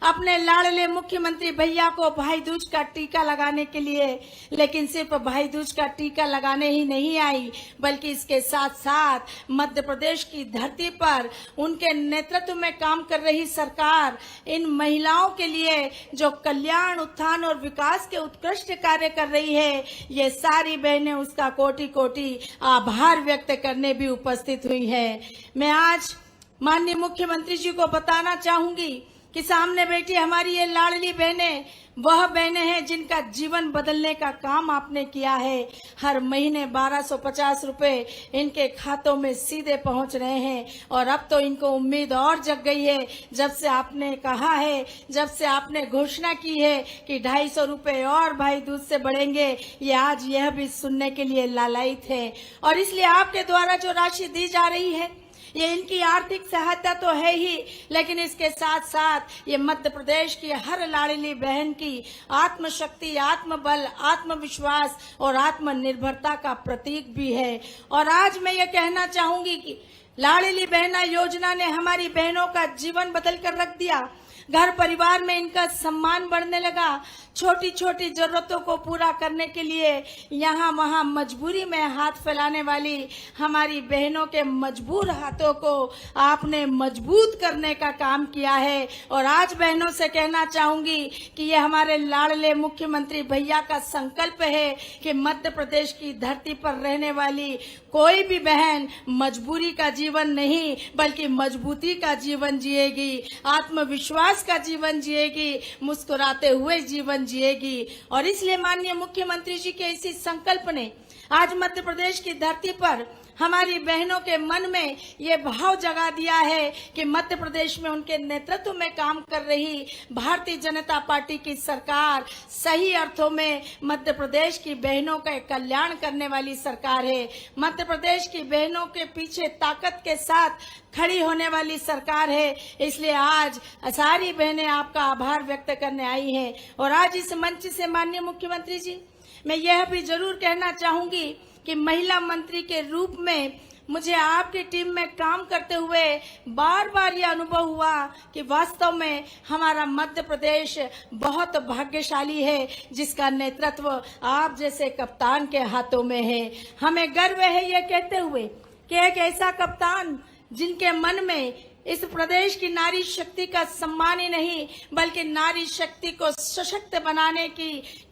अपने लाडले मुख्यमंत्री भैया को भाई दूज का टीका लगाने के लिए। लेकिन सिर्फ भाई दूज का टीका लगाने ही नहीं आई, बल्कि इसके साथ साथ मध्य प्रदेश की धरती पर उनके नेतृत्व में काम कर रही सरकार इन महिलाओं के लिए जो कल्याण, उत्थान और विकास के उत्कृष्ट कार्य कर रही है, ये सारी बहनें उसका कोटि कोटि आभार व्यक्त करने भी उपस्थित हुई है। मैं आज माननीय मुख्यमंत्री जी को बताना चाहूंगी कि सामने बैठी हमारी ये लाडली बहनें वह बहनें हैं जिनका जीवन बदलने का काम आपने किया है। हर महीने 1250 रुपए इनके खातों में सीधे पहुंच रहे हैं और अब तो इनको उम्मीद और जग गई है जब से आपने कहा है, जब से आपने घोषणा की है कि 250 रुपए और भाई दूज से बढ़ेंगे। ये आज यह भी सुनने के लिए लालायित है और इसलिए आपके द्वारा जो राशि दी जा रही है ये इनकी आर्थिक सहायता तो है ही, लेकिन इसके साथ साथ ये मध्य प्रदेश की हर लाडली बहन की आत्मशक्ति, आत्मबल, आत्मविश्वास और आत्मनिर्भरता का प्रतीक भी है। और आज मैं ये कहना चाहूंगी कि लाडली बहना योजना ने हमारी बहनों का जीवन बदल कर रख दिया। घर परिवार में इनका सम्मान बढ़ने लगा। छोटी छोटी जरूरतों को पूरा करने के लिए यहाँ वहाँ मजबूरी में हाथ फैलाने वाली हमारी बहनों के मजबूर हाथों को आपने मजबूत करने का काम किया है। और आज बहनों से कहना चाहूंगी कि ये हमारे लाडले मुख्यमंत्री भैया का संकल्प है कि मध्य प्रदेश की धरती पर रहने वाली कोई भी बहन मजबूरी का जीवन नहीं बल्कि मजबूती का जीवन जिएगी, आत्मविश्वास का जीवन जिएगी, मुस्कुराते हुए जीवन जिएगी। और इसलिए माननीय मुख्यमंत्री जी के इसी संकल्प ने आज मध्य प्रदेश की धरती पर हमारी बहनों के मन में ये भाव जगा दिया है कि मध्य प्रदेश में उनके नेतृत्व में काम कर रही भारतीय जनता पार्टी की सरकार सही अर्थों में मध्य प्रदेश की बहनों का कल्याण करने वाली सरकार है। मध्य प्रदेश की बहनों के पीछे ताकत के साथ खड़ी होने वाली सरकार है। इसलिए आज सारी बहनें आपका आभार व्यक्त करने आई हैं। और आज इस मंच से माननीय मुख्यमंत्री जी मैं यह भी जरूर कहना चाहूंगी कि महिला मंत्री के रूप में मुझे आपकी टीम में काम करते हुए बार बार यह अनुभव हुआ कि वास्तव में हमारा मध्य प्रदेश बहुत भाग्यशाली है जिसका नेतृत्व आप जैसे कप्तान के हाथों में है। हमें गर्व है यह कहते हुए कि एक ऐसा कप्तान जिनके मन में इस प्रदेश की नारी शक्ति का सम्मान ही नहीं बल्कि नारी शक्ति को सशक्त बनाने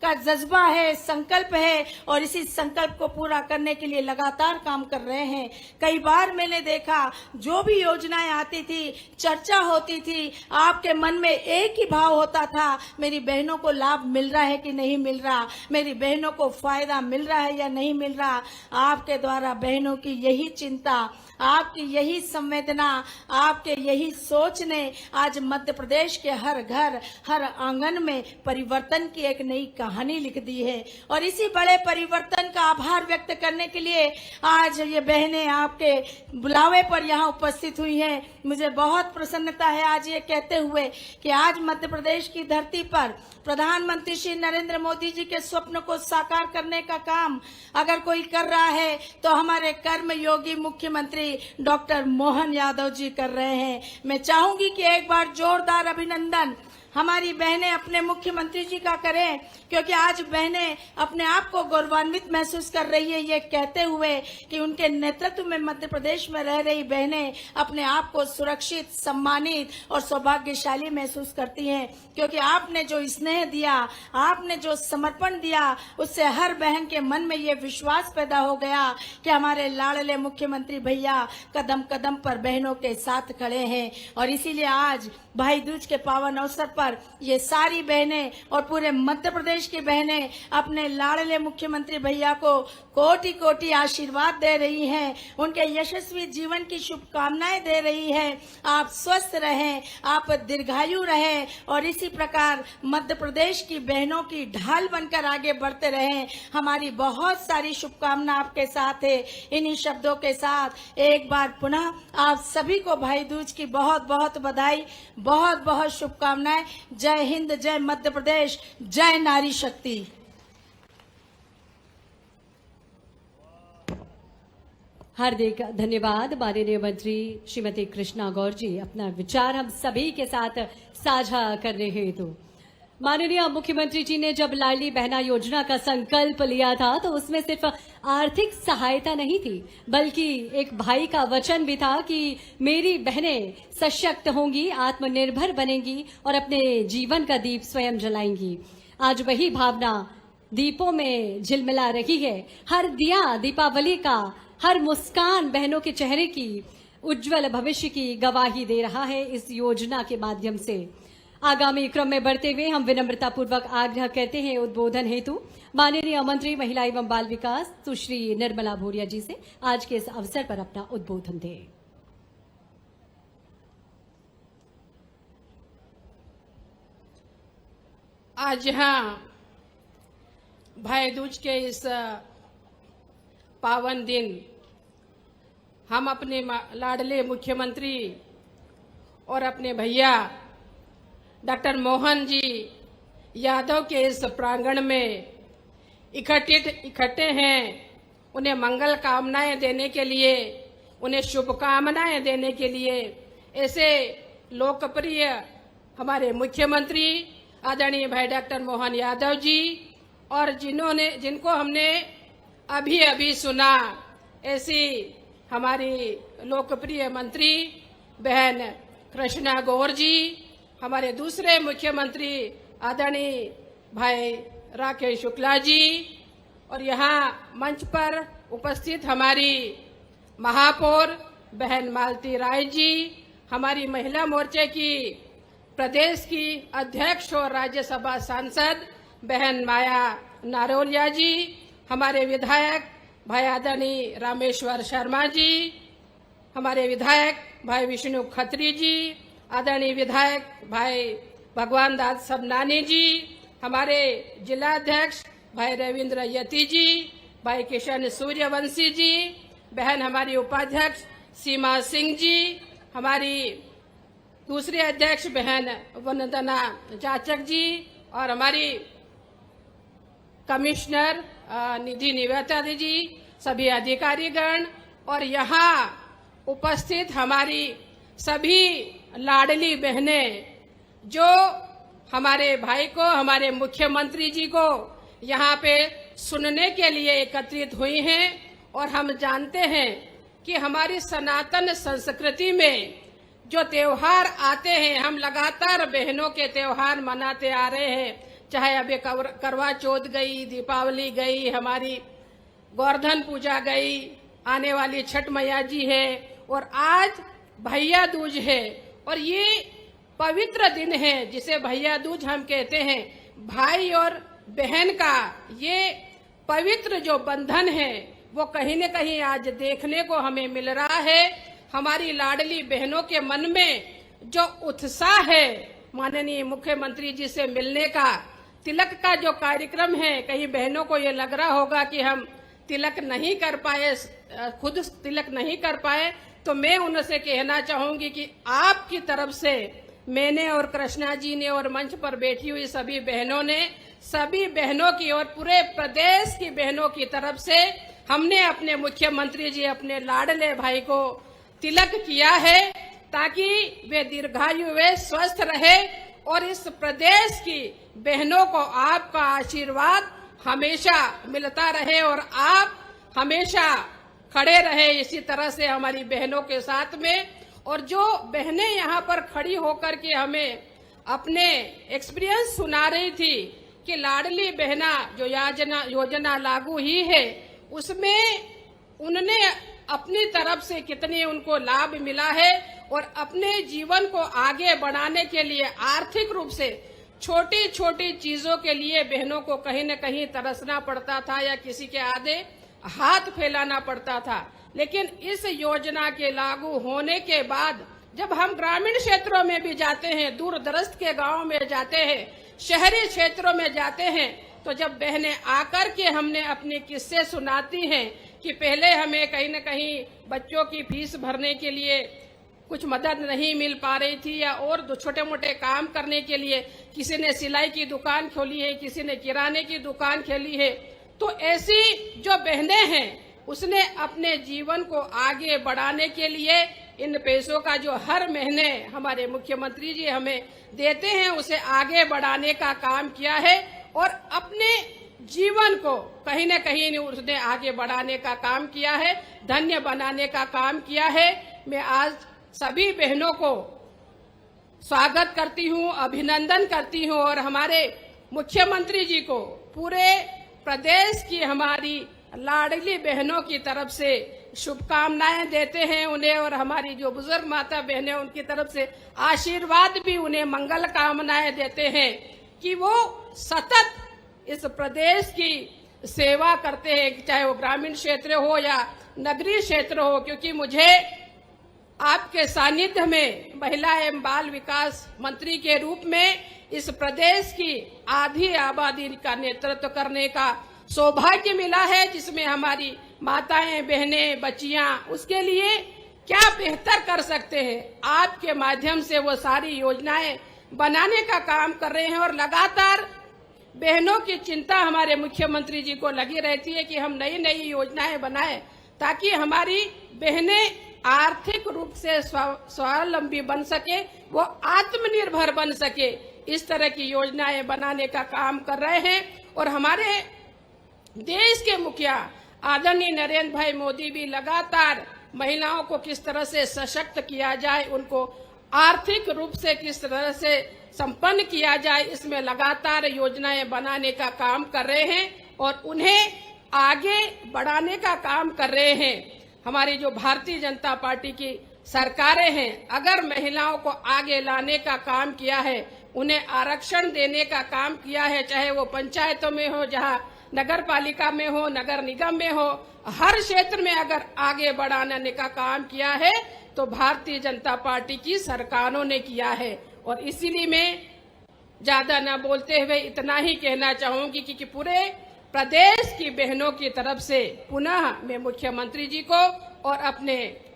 का जज्बा है, संकल्प है और इसी संकल्प को पूरा करने के लिए लगातार काम कर रहे हैं। कई बार मैंने देखा जो भी योजनाएं आती थी, चर्चा होती थी, आपके मन में एक ही भाव होता था, मेरी बहनों को लाभ मिल रहा है कि नहीं मिल रहा, मेरी बहनों को फायदा मिल रहा है या नहीं मिल रहा। आपके द्वारा बहनों की यही चिंता, आपकी यही संवेदना, आपके यही सोच ने आज मध्य प्रदेश के हर घर, हर आंगन में परिवर्तन की एक नई कहानी लिख दी है। और इसी बड़े परिवर्तन का आभार व्यक्त करने के लिए आज ये बहनें आपके बुलावे पर यहाँ उपस्थित हुई हैं। मुझे बहुत प्रसन्नता है आज ये कहते हुए कि आज मध्य प्रदेश की धरती पर प्रधानमंत्री श्री नरेंद्र मोदी जी के स्वप्न को साकार करने का काम अगर कोई कर रहा है तो हमारे कर्मयोगी मुख्यमंत्री डॉक्टर मोहन यादव जी कर रहे हैं। मैं चाहूंगी कि एक बार जोरदार अभिनंदन हमारी बहनें अपने मुख्यमंत्री जी का करें, क्योंकि आज बहनें अपने आप को गौरवान्वित महसूस कर रही है ये कहते हुए कि उनके नेतृत्व में मध्य प्रदेश में रह रही बहनें अपने आप को सुरक्षित, सम्मानित और सौभाग्यशाली महसूस करती हैं। क्योंकि आपने जो स्नेह दिया, आपने जो समर्पण दिया, उससे हर बहन के मन में ये विश्वास पैदा हो गया कि हमारे लाडले मुख्यमंत्री भैया कदम कदम पर बहनों के साथ खड़े हैं। और इसीलिए आज भाई दूज के पावन अवसर पर ये सारी बहनें और पूरे मध्य प्रदेश की बहनें अपने लाडले मुख्यमंत्री भैया को कोटि कोटि आशीर्वाद दे रही हैं, उनके यशस्वी जीवन की शुभकामनाएं दे रही हैं। आप स्वस्थ रहें, आप दीर्घायु रहें और इसी प्रकार मध्य प्रदेश की बहनों की ढाल बनकर आगे बढ़ते रहें। हमारी बहुत सारी शुभकामना आपके साथ है। इन्हीं शब्दों के साथ एक बार पुनः आप सभी को भाई दूज की बहुत बहुत बधाई, बहुत बहुत शुभकामनाएं। जय हिंद, जय मध्य प्रदेश, जय नारी शक्ति। हार्दिक धन्यवाद माननीय मंत्री श्रीमती कृष्णा गौर जी अपना विचार हम सभी के साथ साझा करने हेतु। माननीय मुख्यमंत्री जी ने जब लाडली बहना योजना का संकल्प लिया था तो उसमें सिर्फ आर्थिक सहायता नहीं थी बल्कि एक भाई का वचन भी था कि मेरी बहनें सशक्त होंगी, आत्मनिर्भर बनेंगी और अपने जीवन का दीप स्वयं जलाएंगी। आज वही भावना दीपों में झिलमिला रही है। हर दिया दीपावली का, हर मुस्कान बहनों के चेहरे की उज्जवल भविष्य की गवाही दे रहा है इस योजना के माध्यम से। आगामी क्रम में बढ़ते हुए हम विनम्रता पूर्वक आग्रह करते हैं उद्बोधन हेतु माननीय मंत्री महिला एवं बाल विकास सुश्री निर्मला भूरिया जी से आज के इस अवसर पर अपना उद्बोधन दें। आज यहाँ भाई दूज के इस पावन दिन हम अपने लाडले मुख्यमंत्री और अपने भैया डॉक्टर मोहन जी यादव के इस प्रांगण में इकट्ठे हैं। उन्हें मंगल कामनाएं देने के लिए, उन्हें शुभकामनाएं देने के लिए ऐसे लोकप्रिय हमारे मुख्यमंत्री आदरणीय भाई डॉक्टर मोहन यादव जी और जिनको हमने अभी अभी सुना, ऐसी हमारी लोकप्रिय मंत्री बहन कृष्णा गौर जी, हमारे दूसरे मुख्यमंत्री आदरणीय भाई राकेश शुक्ला जी और यहाँ मंच पर उपस्थित हमारी महापौर बहन मालती राय जी, हमारी महिला मोर्चे की प्रदेश की अध्यक्ष और राज्यसभा सांसद बहन माया नारोलिया जी, हमारे विधायक भाई आदरणीय रामेश्वर शर्मा जी, हमारे विधायक भाई विष्णु खत्री जी, आदरणीय विधायक भाई भगवान दास सबनानी जी, हमारे जिला अध्यक्ष भाई रविंद्र यति जी, भाई किशन सूर्यवंशी जी, बहन हमारी उपाध्यक्ष सीमा सिंह जी, हमारी दूसरे अध्यक्ष बहन वंदना जाचक जी और हमारी कमिश्नर निधि निवेता जी, सभी अधिकारीगण और यहाँ उपस्थित हमारी सभी लाडली बहनें जो हमारे भाई को, हमारे मुख्यमंत्री जी को यहाँ पे सुनने के लिए एकत्रित हुई हैं। और हम जानते हैं कि हमारी सनातन संस्कृति में जो त्योहार आते हैं, हम लगातार बहनों के त्योहार मनाते आ रहे हैं, चाहे अभी करवा चौथ गई, दीपावली गई, हमारी गोवर्धन पूजा गई, आने वाली छठ मैया जी है और आज भैया दूज है। और ये पवित्र दिन है जिसे भैया दूज हम कहते हैं। भाई और बहन का ये पवित्र जो बंधन है वो कहीं न कहीं आज देखने को हमें मिल रहा है। हमारी लाडली बहनों के मन में जो उत्साह है माननीय मुख्यमंत्री जी से मिलने का, तिलक का जो कार्यक्रम है, कहीं बहनों को ये लग रहा होगा कि हम तिलक नहीं कर पाए, खुद तिलक नहीं कर पाए, तो मैं उनसे कहना चाहूंगी कि आपकी तरफ से मैंने और कृष्णा जी ने और मंच पर बैठी हुई सभी बहनों ने, सभी बहनों की और पूरे प्रदेश की बहनों की तरफ से हमने अपने मुख्यमंत्री जी, अपने लाडले भाई को तिलक किया है ताकि वे दीर्घायु वे स्वस्थ रहे और इस प्रदेश की बहनों को आपका आशीर्वाद हमेशा मिलता रहे और आप हमेशा खड़े रहे इसी तरह से हमारी बहनों के साथ में। और जो बहनें यहाँ पर खड़ी होकर के हमें अपने एक्सपीरियंस सुना रही थी कि लाडली बहना जो योजना लागू ही है, उसमें उन्होंने अपनी तरफ से कितने उनको लाभ मिला है और अपने जीवन को आगे बढ़ाने के लिए आर्थिक रूप से छोटी छोटी चीजों के लिए बहनों को कहीं न कहीं तरसना पड़ता था या किसी के आगे हाथ फैलाना पड़ता था। लेकिन इस योजना के लागू होने के बाद जब हम ग्रामीण क्षेत्रों में भी जाते हैं, दूर दराज के गांवों में जाते हैं, शहरी क्षेत्रों में जाते हैं, तो जब बहनें आकर के हमने अपने किस्से सुनाती हैं कि पहले हमें कहीं न कहीं बच्चों की फीस भरने के लिए कुछ मदद नहीं मिल पा रही थी या और दो छोटे मोटे काम करने के लिए किसी ने सिलाई की दुकान खोली है, किसी ने किराने की दुकान खोली है, तो ऐसी जो बहनें हैं उसने अपने जीवन को आगे बढ़ाने के लिए इन पैसों का जो हर महीने हमारे मुख्यमंत्री जी हमें देते हैं उसे आगे बढ़ाने का काम किया है और अपने जीवन को कहीं न कहीं उसने आगे बढ़ाने का काम किया है, धन्य बनाने का काम किया है। मैं आज सभी बहनों को स्वागत करती हूँ, अभिनंदन करती हूँ और हमारे मुख्यमंत्री जी को पूरे प्रदेश की हमारी लाडली बहनों की तरफ से शुभकामनाएं देते हैं उन्हें और हमारी जो बुजुर्ग माता बहनें उनकी तरफ से आशीर्वाद भी उन्हें मंगल कामनाएं देते हैं कि वो सतत इस प्रदेश की सेवा करते हैं, चाहे वो ग्रामीण क्षेत्र हो या नगरीय क्षेत्र हो, क्योंकि मुझे आपके सानिध्य में महिला एवं बाल विकास मंत्री के रूप में इस प्रदेश की आधी आबादी का नेतृत्व करने का सौभाग्य मिला है, जिसमें हमारी माताएं, बहनें, बच्चियां उसके लिए क्या बेहतर कर सकते हैं, आपके माध्यम से वो सारी योजनाएं बनाने का काम कर रहे हैं। और लगातार बहनों की चिंता हमारे मुख्यमंत्री जी को लगी रहती है कि हम नई नई योजनाएं बनाएं ताकि हमारी बहनें आर्थिक रूप से स्वावलंबी बन सके, वो आत्मनिर्भर बन सके। इस तरह की योजनाएं बनाने का काम कर रहे हैं और हमारे देश के मुखिया आदरणीय नरेंद्र भाई मोदी भी लगातार महिलाओं को किस तरह से सशक्त किया जाए, उनको आर्थिक रूप से किस तरह से संपन्न किया जाए, इसमें लगातार योजनाएं बनाने का काम कर रहे हैं और उन्हें आगे बढ़ाने का काम कर रहे हैं। हमारी जो भारतीय जनता पार्टी की सरकारें हैं, अगर महिलाओं को आगे लाने का काम किया है, उन्हें आरक्षण देने का काम किया है, चाहे वो पंचायतों में हो, जहाँ नगर पालिका में हो, नगर निगम में हो, हर क्षेत्र में अगर आगे बढ़ाने का काम किया है तो भारतीय जनता पार्टी की सरकारों ने किया है। और इसीलिए मैं ज्यादा न बोलते हुए इतना ही कहना चाहूंगी कि पूरे प्रदेश की बहनों की तरफ से पुनः मैं मुख्यमंत्री जी को और अपने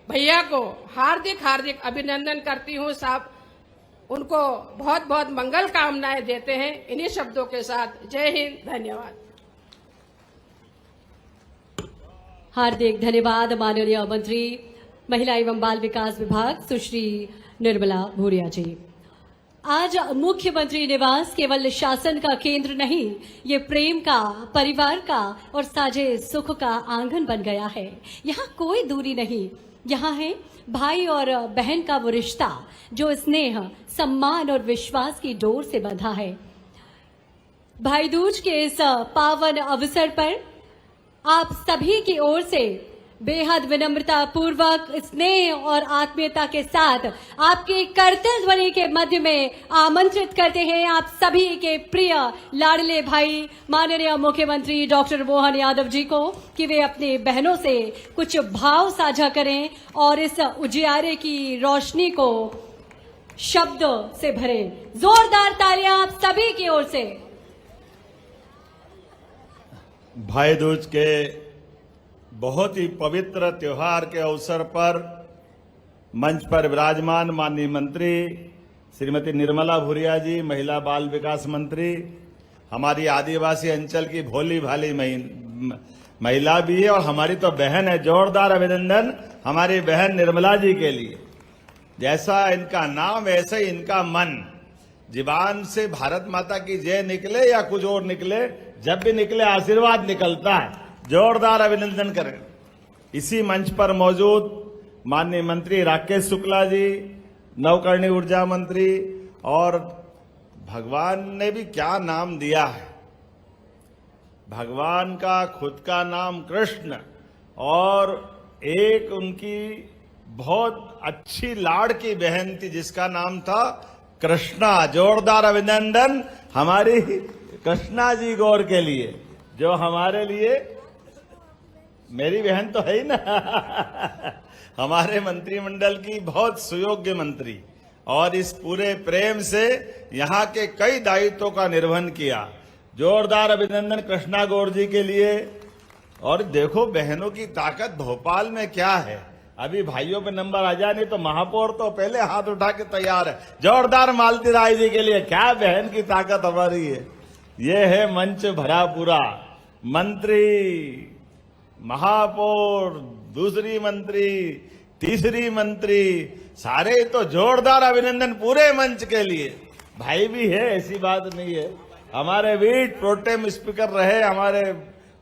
भैया को हार्दिक हार्दिक अभिनंदन करती हूँ। साहब उनको बहुत बहुत मंगल कामनाएं देते हैं। इन्हीं शब्दों के साथ जय हिंद, धन्यवाद। हार्दिक धन्यवाद माननीय मंत्री महिला एवं बाल विकास विभाग सुश्री निर्मला भूरिया जी। आज मुख्यमंत्री निवास केवल शासन का केंद्र नहीं, ये प्रेम का, परिवार का और साझे सुख का आंगन बन गया है। यहाँ कोई दूरी नहीं, यहाँ है भाई और बहन का वो रिश्ता जो स्नेह, सम्मान और विश्वास की डोर से बंधा है। भाई दूज के इस पावन अवसर पर आप सभी की ओर से बेहद विनम्रता पूर्वक, स्नेह और आत्मीयता के साथ आपके करतल ध्वनि के मध्य में आमंत्रित करते हैं आप सभी के प्रिय लाडले भाई माननीय मुख्यमंत्री डॉक्टर मोहन यादव जी को कि वे अपनी बहनों से कुछ भाव साझा करें और इस उजियारे की रोशनी को शब्दों से भरें। जोरदार तालियां आप सभी की ओर से। भाई दूज के बहुत ही पवित्र त्योहार के अवसर पर मंच पर विराजमान माननीय मंत्री श्रीमती निर्मला भूरिया जी, महिला बाल विकास मंत्री, हमारी आदिवासी अंचल की भोली भाली महिला भी है और हमारी तो बहन है। जोरदार अभिनंदन हमारी बहन निर्मला जी के लिए। जैसा इनका नाम वैसे ही इनका मन, जीवान से भारत माता की जय निकले या कुछ और निकले, जब भी निकले आशीर्वाद निकलता है। जोरदार अभिनंदन करें। इसी मंच पर मौजूद माननीय मंत्री राकेश शुक्ला जी, नवकरणीय ऊर्जा मंत्री, और भगवान ने भी क्या नाम दिया है, भगवान का खुद का नाम कृष्ण, और एक उनकी बहुत अच्छी लाड़की बहन थी जिसका नाम था कृष्णा। जोरदार अभिनंदन हमारी कृष्णा जी गौर के लिए, जो हमारे लिए, मेरी बहन तो है ही ना हमारे मंत्रिमंडल की बहुत सुयोग्य मंत्री, और इस पूरे प्रेम से यहाँ के कई दायित्वों का निर्वहन किया। जोरदार अभिनंदन कृष्णा गौर जी के लिए। और देखो बहनों की ताकत भोपाल में क्या है, अभी भाइयों पे नंबर आ जाए नहीं तो महापौर तो पहले हाथ उठा के तैयार है। जोरदार मालती राय जी के लिए, क्या बहन की ताकत हमारी है। ये है मंच भरा पूरा, मंत्री, महापौर, दूसरी मंत्री, तीसरी मंत्री, सारे तो जोरदार अभिनंदन पूरे मंच के लिए। भाई भी है, ऐसी बात नहीं है। हमारे वीट प्रोटेम स्पीकर रहे हमारे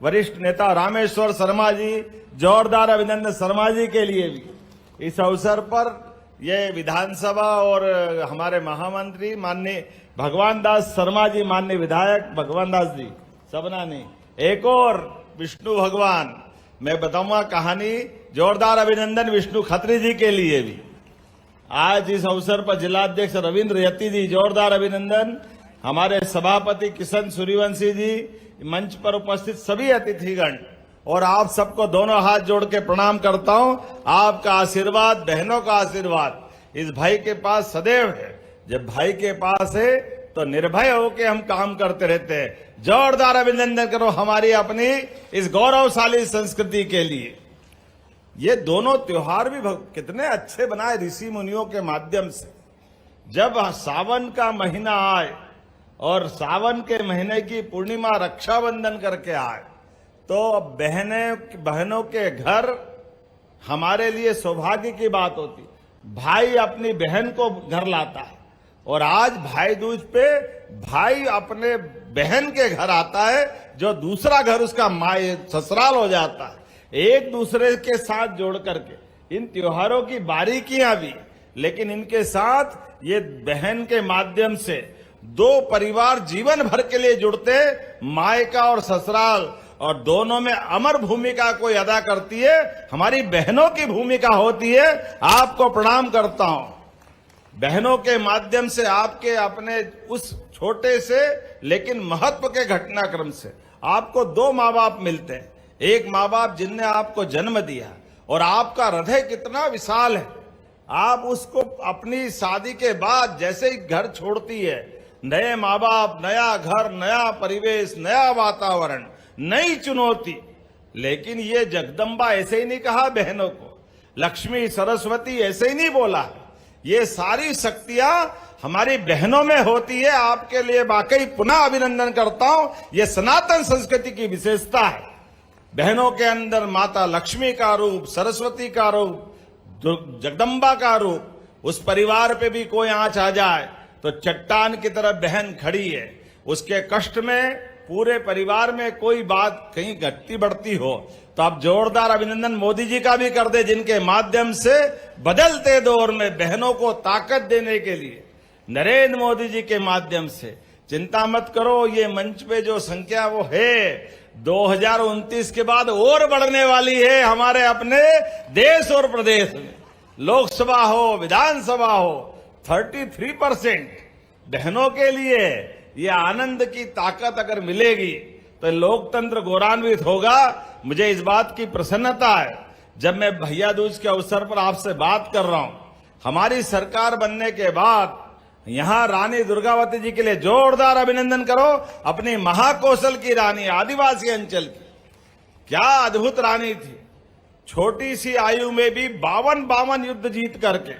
वरिष्ठ नेता रामेश्वर शर्मा जी, जोरदार अभिनंदन शर्मा जी के लिए भी। इस अवसर पर ये विधानसभा और हमारे महामंत्री माननीय भगवान दास शर्मा जी, माननीय विधायक भगवान दास जी, सबना नहीं, एक और विष्णु भगवान, मैं बताऊंगा कहानी। जोरदार अभिनंदन विष्णु खत्री जी के लिए भी। आज इस अवसर पर जिलाध्यक्ष रविंद्र यति जी, जोरदार अभिनंदन। हमारे सभापति किशन सूर्यवंशी जी, मंच पर उपस्थित सभी अतिथिगण, और आप सबको दोनों हाथ जोड़ के प्रणाम करता हूं। आपका आशीर्वाद, बहनों का आशीर्वाद इस भाई के पास सदैव है। जब भाई के पास है तो निर्भय होकर हम काम करते रहते हैं। जोरदार अभिनंदन करो हमारी अपनी इस गौरवशाली संस्कृति के लिए। ये दोनों त्योहार भी कितने अच्छे बनाए ऋषि मुनियों के माध्यम से। जब सावन का महीना आए और सावन के महीने की पूर्णिमा रक्षाबंधन करके आए, तो बहनों के घर हमारे लिए सौभाग्य की बात होती। भाई अपनी बहन को घर लाता है, और आज भाई दूज पे भाई अपने बहन के घर आता है, जो दूसरा घर उसका माय ससुराल हो जाता है। एक दूसरे के साथ जोड़ करके इन त्योहारों की बारीकियां भी, लेकिन इनके साथ ये बहन के माध्यम से दो परिवार जीवन भर के लिए जुड़ते, मायका और ससुराल, और दोनों में अमर भूमिका कोई अदा करती है। हमारी बहनों की भूमिका होती है। आपको प्रणाम करता हूं। बहनों के माध्यम से आपके अपने उस छोटे से लेकिन महत्व के घटनाक्रम से आपको दो माँ बाप मिलते हैं। एक माँ बाप जिनने आपको जन्म दिया, और आपका हृदय कितना विशाल है। आप उसको अपनी शादी के बाद जैसे ही घर छोड़ती है, नए माँ बाप, नया घर, नया परिवेश, नया वातावरण, नई चुनौती। लेकिन ये जगदम्बा ऐसे ही नहीं कहा बहनों को, लक्ष्मी सरस्वती ऐसे ही नहीं बोला। ये सारी शक्तियां हमारी बहनों में होती है। आपके लिए वाकई पुनः अभिनंदन करता हूं। ये सनातन संस्कृति की विशेषता है। बहनों के अंदर माता लक्ष्मी का रूप, सरस्वती का रूप, जगदम्बा का रूप। उस परिवार पे भी कोई आंच आ जाए तो चट्टान की तरह बहन खड़ी है। उसके कष्ट में पूरे परिवार में कोई बात कहीं घटती बढ़ती हो तो आप जोरदार अभिनंदन मोदी जी का भी कर दे, जिनके माध्यम से बदलते दौर में बहनों को ताकत देने के लिए नरेंद्र मोदी जी के माध्यम से, चिंता मत करो, ये मंच पे जो संख्या वो है 2029 के बाद और बढ़ने वाली है हमारे अपने देश और प्रदेश में। लोकसभा हो, विधानसभा हो, 33% बहनों के लिए ये आनंद की ताकत अगर मिलेगी तो लोकतंत्र गौरवान्वित होगा। मुझे इस बात की प्रसन्नता है, जब मैं भैया दूज के अवसर पर आपसे बात कर रहा हूं, हमारी सरकार बनने के बाद यहां रानी दुर्गावती जी के लिए जोरदार अभिनंदन करो। अपनी महाकौशल की रानी, आदिवासी अंचल की, क्या अद्भुत रानी थी। छोटी सी आयु में भी 52 युद्ध जीत करके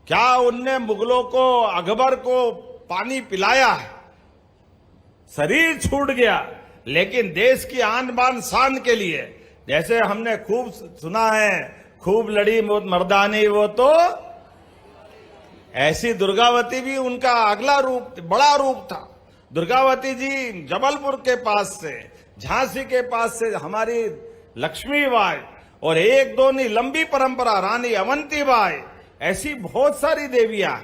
क्या उनने मुगलों को, अकबर को पानी पिलाया है। शरीर छूट गया, लेकिन देश की आन बान शान के लिए, जैसे हमने खूब सुना है, खूब लड़ी मर्दानी वो तो, ऐसी दुर्गावती भी उनका अगला रूप, बड़ा रूप था। दुर्गावती जी जबलपुर के पास से, झांसी के पास से हमारी लक्ष्मीबाई, और एक दो नहीं, लंबी परंपरा, रानी अवंतीबाई, ऐसी बहुत सारी देवियां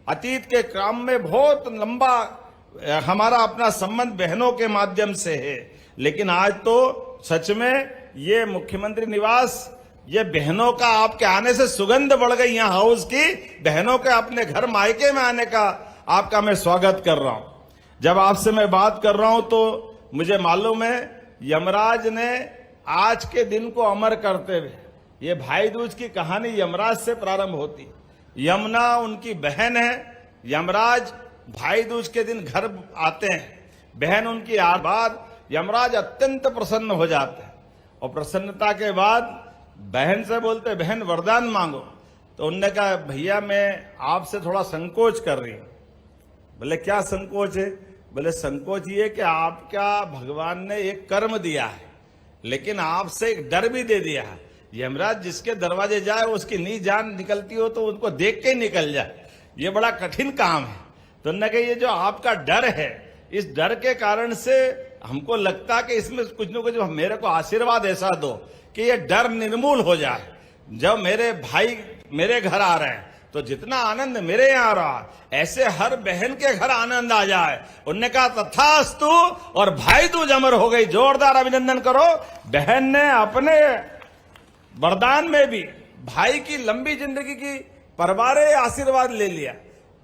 अतीत के काम में बहुत लंबा हमारा अपना संबंध बहनों के माध्यम से है। लेकिन आज तो सच में ये मुख्यमंत्री निवास, ये बहनों का आपके आने से सुगंध बढ़ गई यहाँ हाउस की। बहनों के अपने घर मायके में आने का आपका मैं स्वागत कर रहा हूं। जब आपसे मैं बात कर रहा हूं तो मुझे मालूम है यमराज ने आज के दिन को अमर करते हुए, ये भाई दूज की कहानी यमराज से प्रारंभ होती। यमुना उनकी बहन है, यमराज भाई दूज के दिन घर आते हैं, बहन उनकी बाद यमराज अत्यंत प्रसन्न हो जाते हैं, और प्रसन्नता के बाद बहन से बोलते, बहन वरदान मांगो। तो उनने कहा भैया मैं आपसे थोड़ा संकोच कर रही हूं। बोले क्या संकोच है? बोले संकोच ये कि आपका भगवान ने एक कर्म दिया है, लेकिन आपसे एक डर भी दे दिया है। यमराज जिसके दरवाजे जाए उसकी नी जान निकलती हो तो उनको देख के ही निकल जाए, ये बड़ा कठिन काम है। तो उन्होंने कहा ये जो आपका डर है, इस डर के कारण से हमको लगता कि इसमें कुछ न कुछ मेरे को आशीर्वाद ऐसा दो कि ये डर निर्मूल हो जाए। जब मेरे भाई मेरे घर आ रहे हैं तो जितना आनंद मेरे यहाँ आ रहा, ऐसे हर बहन के घर आनंद आ जाए। उन्होंने कहा तथास्तु, और भाई दूज अमर हो गई। जोरदार अभिनंदन करो। बहन ने अपने वरदान में भी भाई की लंबी जिंदगी की परवारे आशीर्वाद ले लिया।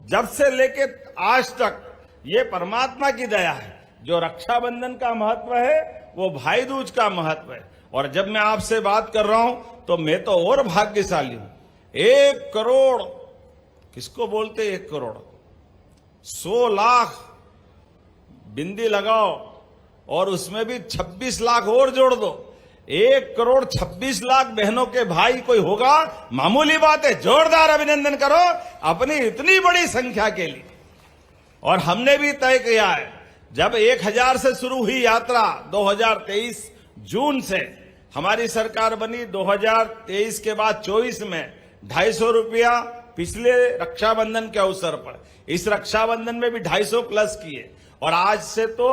जब से लेके आज तक ये परमात्मा की दया है। जो रक्षाबंधन का महत्व है वो भाई दूज का महत्व है। और जब मैं आपसे बात कर रहा हूं तो मैं तो और भाग्यशाली हूं। 1 करोड़, किसको बोलते 1 करोड़, 100 लाख बिंदी लगाओ और उसमें भी 26 लाख और जोड़ दो, 1 करोड़ 26 लाख बहनों के भाई कोई होगा, मामूली बात है। जोरदार अभिनंदन करो अपनी इतनी बड़ी संख्या के लिए। और हमने भी तय किया है, जब 1000 से शुरू हुई यात्रा 2023 जून से, हमारी सरकार बनी 2023 के बाद 24 में 250 रुपया पिछले रक्षाबंधन के अवसर पर, इस रक्षाबंधन में भी 250 प्लस किए, और आज से तो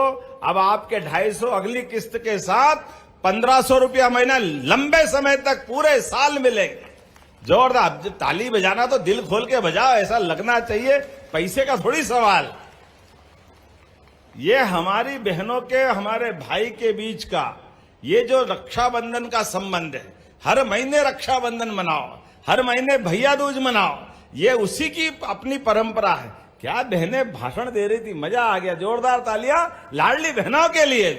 अब आपके 250 अगली किस्त के साथ 1500 रुपया महीना लंबे समय तक पूरे साल मिलेंगे। जोरदार, जब ताली बजाना तो दिल खोल के बजाओ, ऐसा लगना चाहिए पैसे का थोड़ी सवाल। ये हमारी बहनों के, हमारे भाई के बीच का ये जो रक्षाबंधन का संबंध है, हर महीने रक्षाबंधन मनाओ, हर महीने भैया दूज मनाओ, ये उसी की अपनी परंपरा है। क्या बहनें भाषण दे रही थी, मजा आ गया। जोरदार तालियां लाडली बहनों के लिए,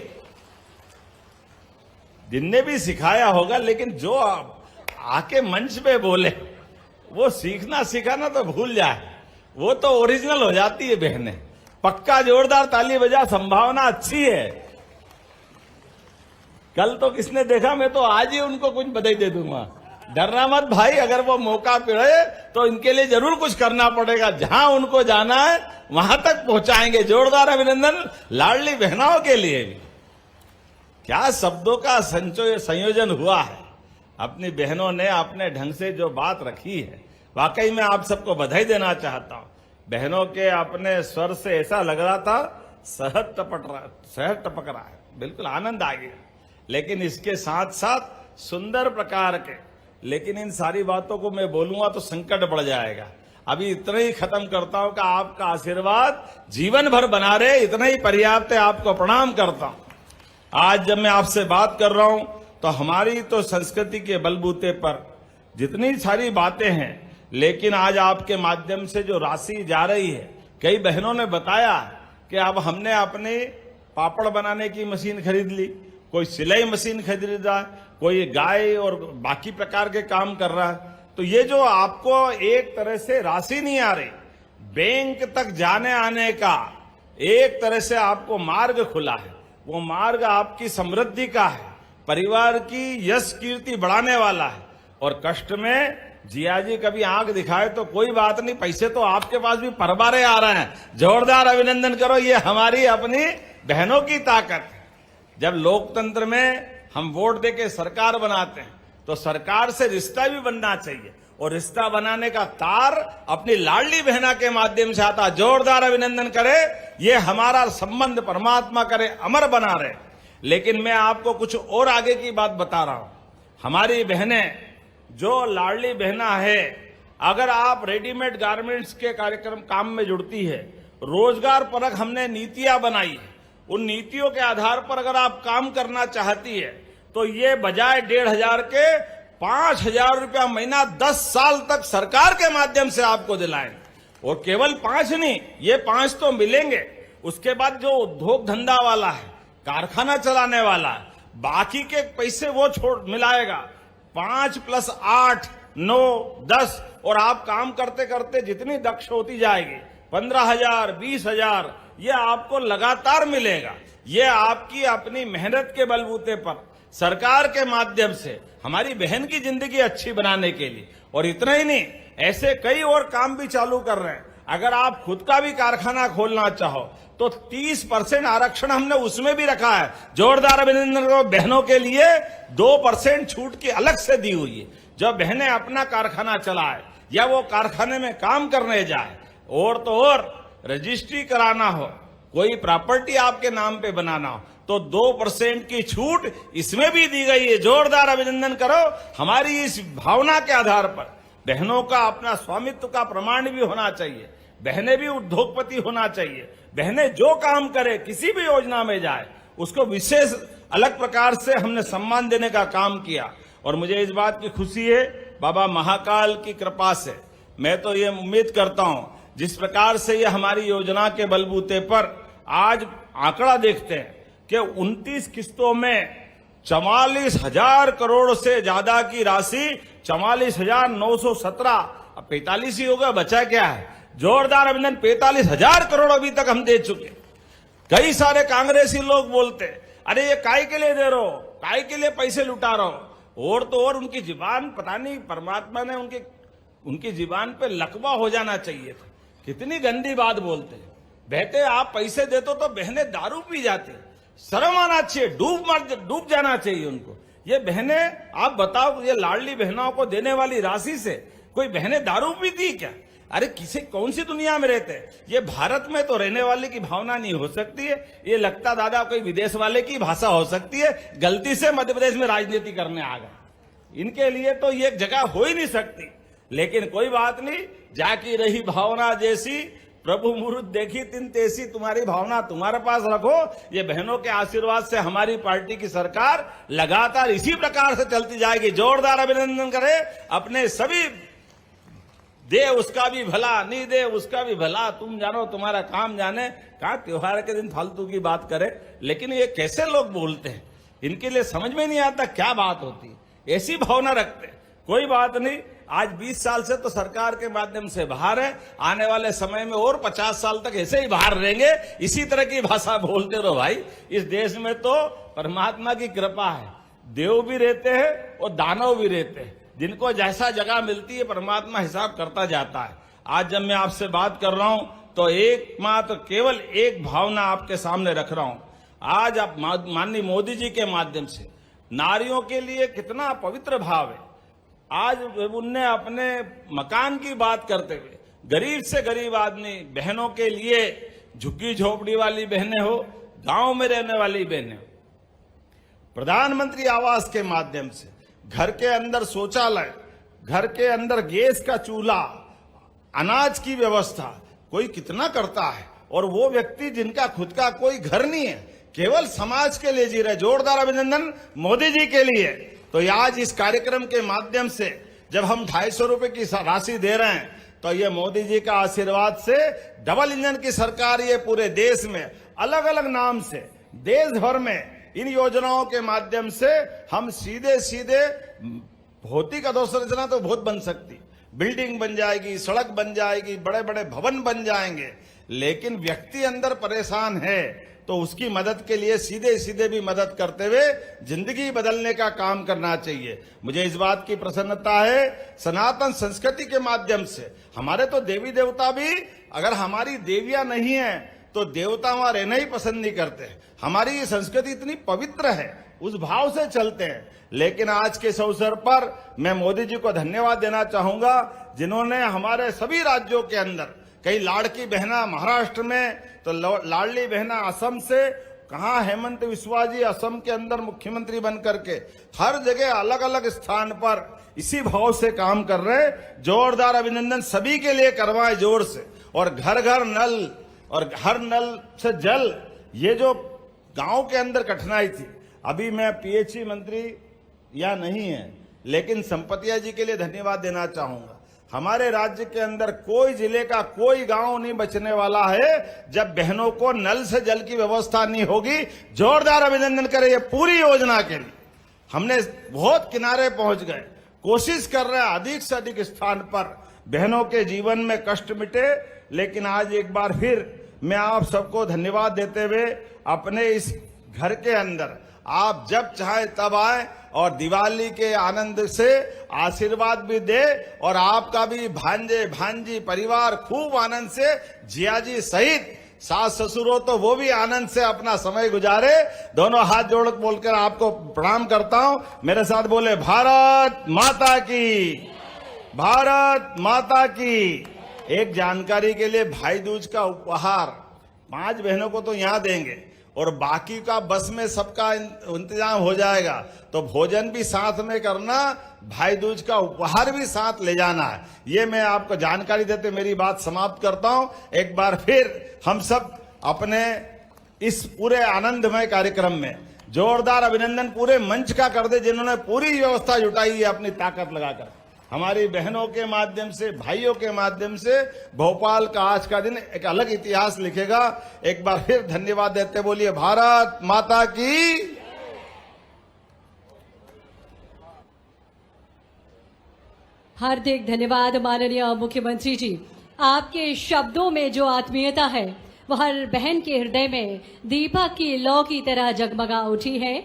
जिनने भी सिखाया होगा। लेकिन जो आके मंच पे बोले वो सीखना सिखाना तो भूल जाए, वो तो ओरिजिनल हो जाती है बहनें। पक्का जोरदार ताली बजा, संभावना अच्छी है। कल तो किसने देखा, मैं तो आज ही उनको कुछ बधाई दे दूंगा। डरना मत भाई, अगर वो मौका मिले तो इनके लिए जरूर कुछ करना पड़ेगा। जहां उनको जाना है वहां तक पहुंचाएंगे। जोरदार अभिनंदन लाडली बहनों के लिए भी। क्या शब्दों का संयोजन हुआ है। अपनी बहनों ने अपने ढंग से जो बात रखी है, वाकई में आप सबको बधाई देना चाहता हूं। बहनों के अपने स्वर से ऐसा लग रहा था सहज टपक रहा है, बिल्कुल आनंद आ गया। लेकिन इसके साथ साथ सुंदर प्रकार के, लेकिन इन सारी बातों को मैं बोलूंगा तो संकट बढ़ जाएगा। अभी इतना ही खत्म करता हूं कि आपका आशीर्वाद जीवन भर बना रहे, इतना ही पर्याप्त है। आपको प्रणाम करता हूं। आज जब मैं आपसे बात कर रहा हूं तो हमारी तो संस्कृति के बलबूते पर जितनी सारी बातें हैं, लेकिन आज आपके माध्यम से जो राशि जा रही है, कई बहनों ने बताया कि अब हमने अपने पापड़ बनाने की मशीन खरीद ली, कोई सिलाई मशीन खरीद रहा है, कोई गाय और बाकी प्रकार के काम कर रहा है। तो ये जो आपको एक तरह से राशि नहीं आ रही, बैंक तक जाने आने का एक तरह से आपको मार्ग खुला है, वो मार्ग आपकी समृद्धि का है, परिवार की यश कीर्ति बढ़ाने वाला है। और कष्ट में जिया जी कभी आंख दिखाए तो कोई बात नहीं, पैसे तो आपके पास भी परबारे आ रहे हैं। जोरदार अभिनंदन करो, ये हमारी अपनी बहनों की ताकत है। जब लोकतंत्र में हम वोट देके सरकार बनाते हैं तो सरकार से रिश्ता भी बनना चाहिए, और रिश्ता बनाने का तार अपनी लाडली बहना के माध्यम से आता। जोरदार अभिनंदन करे, ये हमारा संबंध परमात्मा करे अमर बना रहे। लेकिन मैं आपको कुछ और आगे की बात बता रहा हूं। हमारी बहनें जो लाडली बहना है, अगर आप रेडीमेड गारमेंट्स के कार्यक्रम काम में जुड़ती है, रोजगार परक हमने नीतियां बनाई है, उन नीतियों के आधार पर अगर आप काम करना चाहती है तो ये बजाय 1,500 के 5,000 रुपया महीना 10 साल तक सरकार के माध्यम से आपको दिलाएंगे। और केवल 5 नहीं, ये 5 तो मिलेंगे। उसके बाद जो उद्योग धंधा वाला है, कारखाना चलाने वाला है, बाकी के पैसे वो मिलाएगा। 5 + 8 9 10, और आप काम करते करते जितनी दक्ष होती जाएगी, 15,000 20,000 ये आपको लगातार मिलेगा। ये आपकी अपनी मेहनत के बलबूते पर सरकार के माध्यम से हमारी बहन की जिंदगी अच्छी बनाने के लिए। और इतना ही नहीं, ऐसे कई और काम भी चालू कर रहे हैं। अगर आप खुद का भी कारखाना खोलना चाहो तो 30% आरक्षण हमने उसमें भी रखा है। जोरदार अभिनंदन करो, बहनों के लिए 2% छूट की अलग से दी हुई है। जब बहनें अपना कारखाना चलाए या वो कारखाने में काम करने जाए, और तो और रजिस्ट्री कराना हो, कोई प्रॉपर्टी आपके नाम पे बनाना हो, तो 2% की छूट इसमें भी दी गई है। जोरदार अभिनंदन करो। हमारी इस भावना के आधार पर बहनों का अपना स्वामित्व का प्रमाण भी होना चाहिए, बहनें भी उद्योगपति होना चाहिए। बहनें जो काम करे, किसी भी योजना में जाए, उसको विशेष अलग प्रकार से हमने सम्मान देने का काम किया। और मुझे इस बात की खुशी है, बाबा महाकाल की कृपा से मैं तो ये उम्मीद करता हूं, जिस प्रकार से ये हमारी योजना के बलबूते पर आज आंकड़ा देखते हैं कि 29 किस्तों में 44,000 करोड़ से ज्यादा की राशि, 44,917, अब 45 ही होगा, बचा क्या है? जोरदार अभिनंदन, 45,000 करोड़ अभी तक हम दे चुके। कई सारे कांग्रेसी लोग बोलते, अरे ये काय के लिए दे रहे हो, काय के लिए पैसे लुटा रहे हो। और तो और उनकी जुबान, पता नहीं परमात्मा ने उनकी जुबान पे लकवा हो जाना चाहिए था। कितनी गंदी बात बोलते हैं। बहते आप पैसे देते तो बहनें दारू पी जाती, शर्म आना चाहिए, डूब जाना चाहिए उनको। ये बहनें, आप बताओ, ये लाडली बहनों को देने वाली राशि से कोई बहनें दारू पीती क्या? अरे कौन सी दुनिया में रहते हैं? ये भारत में तो रहने वाले की भावना नहीं हो सकती है। ये लगता दादा कोई विदेश वाले की भाषा हो सकती है। गलती से मध्य प्रदेश में राजनीति करने आ गए, इनके लिए तो ये जगह हो ही नहीं सकती। लेकिन कोई बात नहीं, जाकी रही भावना जैसी, प्रभु मुहूर्त देखी तिन तेसी, तुम्हारी भावना तुम्हारे पास रखो। ये बहनों के आशीर्वाद से हमारी पार्टी की सरकार लगातार इसी प्रकार से चलती जाएगी। जोरदार अभिनंदन करें। अपने सभी दे उसका भी भला, नहीं दे उसका भी भला, तुम जानो तुम्हारा काम जाने। कहा त्योहार के दिन फालतू की बात करे, लेकिन ये कैसे लोग बोलते हैं, इनके लिए समझ में नहीं आता क्या बात होती है। ऐसी भावना रखते हैं। कोई बात नहीं, आज 20 साल से तो सरकार के माध्यम से बाहर है, आने वाले समय में और 50 साल तक ऐसे ही बाहर रहेंगे। इसी तरह की भाषा बोलते रहो भाई। इस देश में तो परमात्मा की कृपा है, देव भी रहते हैं और दानव भी रहते हैं। जिनको जैसा जगह मिलती है परमात्मा हिसाब करता जाता है। आज जब मैं आपसे बात कर रहा हूं तो एकमात्र केवल एक भावना आपके सामने रख रहा हूं। आज आप माननीय मोदी जी के माध्यम से नारियों के लिए कितना पवित्र भाव है। आज उनने अपने मकान की बात करते हुए गरीब से गरीब आदमी बहनों के लिए झुग्गी झोपड़ी वाली बहनें हो, गांव में रहने वाली बहनें हो, प्रधानमंत्री आवास के माध्यम से घर के अंदर शौचालय, घर के अंदर गैस का चूल्हा, अनाज की व्यवस्था कोई कितना करता है। और वो व्यक्ति जिनका खुद का कोई घर नहीं है, केवल समाज के लिए जी रहे, जोरदार अभिनंदन मोदी जी के लिए। तो आज इस कार्यक्रम के माध्यम से जब हम 250 रुपए की राशि दे रहे हैं, तो ये मोदी जी का आशीर्वाद से डबल इंजन की सरकार ये पूरे देश में अलग अलग नाम से देश भर में इन योजनाओं के माध्यम से हम सीधे सीधे भौतिक अधोसंरचना तो बहुत बन सकती, बिल्डिंग बन जाएगी, सड़क बन जाएगी, बड़े बड़े भवन बन जाएंगे, लेकिन व्यक्ति अंदर परेशान है तो उसकी मदद के लिए सीधे सीधे भी मदद करते हुए जिंदगी बदलने का काम करना चाहिए। मुझे इस बात की प्रसन्नता है, सनातन संस्कृति के माध्यम से हमारे तो देवी देवता भी, अगर हमारी देवियां नहीं है तो देवता वहां रहना ही पसंद नहीं करते। हमारी ये संस्कृति इतनी पवित्र है, उस भाव से चलते हैं। लेकिन आज के इस अवसर पर मैं मोदी जी को धन्यवाद देना चाहूंगा, जिन्होंने हमारे सभी राज्यों के अंदर, कई लाड़की बहना महाराष्ट्र में, तो लाडली बहना असम से, कहाँ हेमंत विश्वा जी असम के अंदर मुख्यमंत्री बन करके हर जगह अलग अलग स्थान पर इसी भाव से काम कर रहे। जोरदार अभिनंदन सभी के लिए करवाएं जोर से। और घर घर नल और हर नल से जल, ये जो गांव के अंदर कठिनाई थी, अभी मैं पीएचई मंत्री या नहीं है, लेकिन संपतिया जी के लिए धन्यवाद देना चाहूंगा। हमारे राज्य के अंदर कोई जिले का कोई गांव नहीं बचने वाला है जब बहनों को नल से जल की व्यवस्था नहीं होगी। जोरदार अभिनंदन करें ये पूरी योजना के लिए। हमने बहुत किनारे पहुंच गए, कोशिश कर रहे हैं अधिक से अधिक स्थान पर बहनों के जीवन में कष्ट मिटे। लेकिन आज एक बार फिर मैं आप सबको धन्यवाद देते हुए अपने इस घर के अंदर आप जब चाहे तब आए और दिवाली के आनंद से आशीर्वाद भी दे, और आपका भी भांजे भांजी परिवार खूब आनंद से, जिया जी सहित सास ससुर हो तो वो भी आनंद से अपना समय गुजारे। दोनों हाथ जोड़ बोलकर आपको प्रणाम करता हूं। मेरे साथ बोले भारत माता की, भारत माता की। एक जानकारी के लिए, भाई दूज का उपहार 5 बहनों को तो यहां देंगे और बाकी का बस में सबका इंतजाम हो जाएगा, तो भोजन भी साथ में करना, भाई दूज का उपहार भी साथ ले जाना है। ये मैं आपको जानकारी देते मेरी बात समाप्त करता हूं। एक बार फिर हम सब अपने इस पूरे आनंदमय कार्यक्रम में जोरदार अभिनंदन पूरे मंच का कर दे, जिन्होंने पूरी व्यवस्था जुटाई है अपनी ताकत लगाकर। हमारी बहनों के माध्यम से, भाइयों के माध्यम से भोपाल का आज का दिन एक अलग इतिहास लिखेगा। एक बार फिर धन्यवाद देते बोलिए भारत माता की। हार्दिक धन्यवाद माननीय मुख्यमंत्री जी। आपके शब्दों में जो आत्मीयता है वो हर बहन के हृदय में दीपक की लौ की तरह जगमगा उठी है।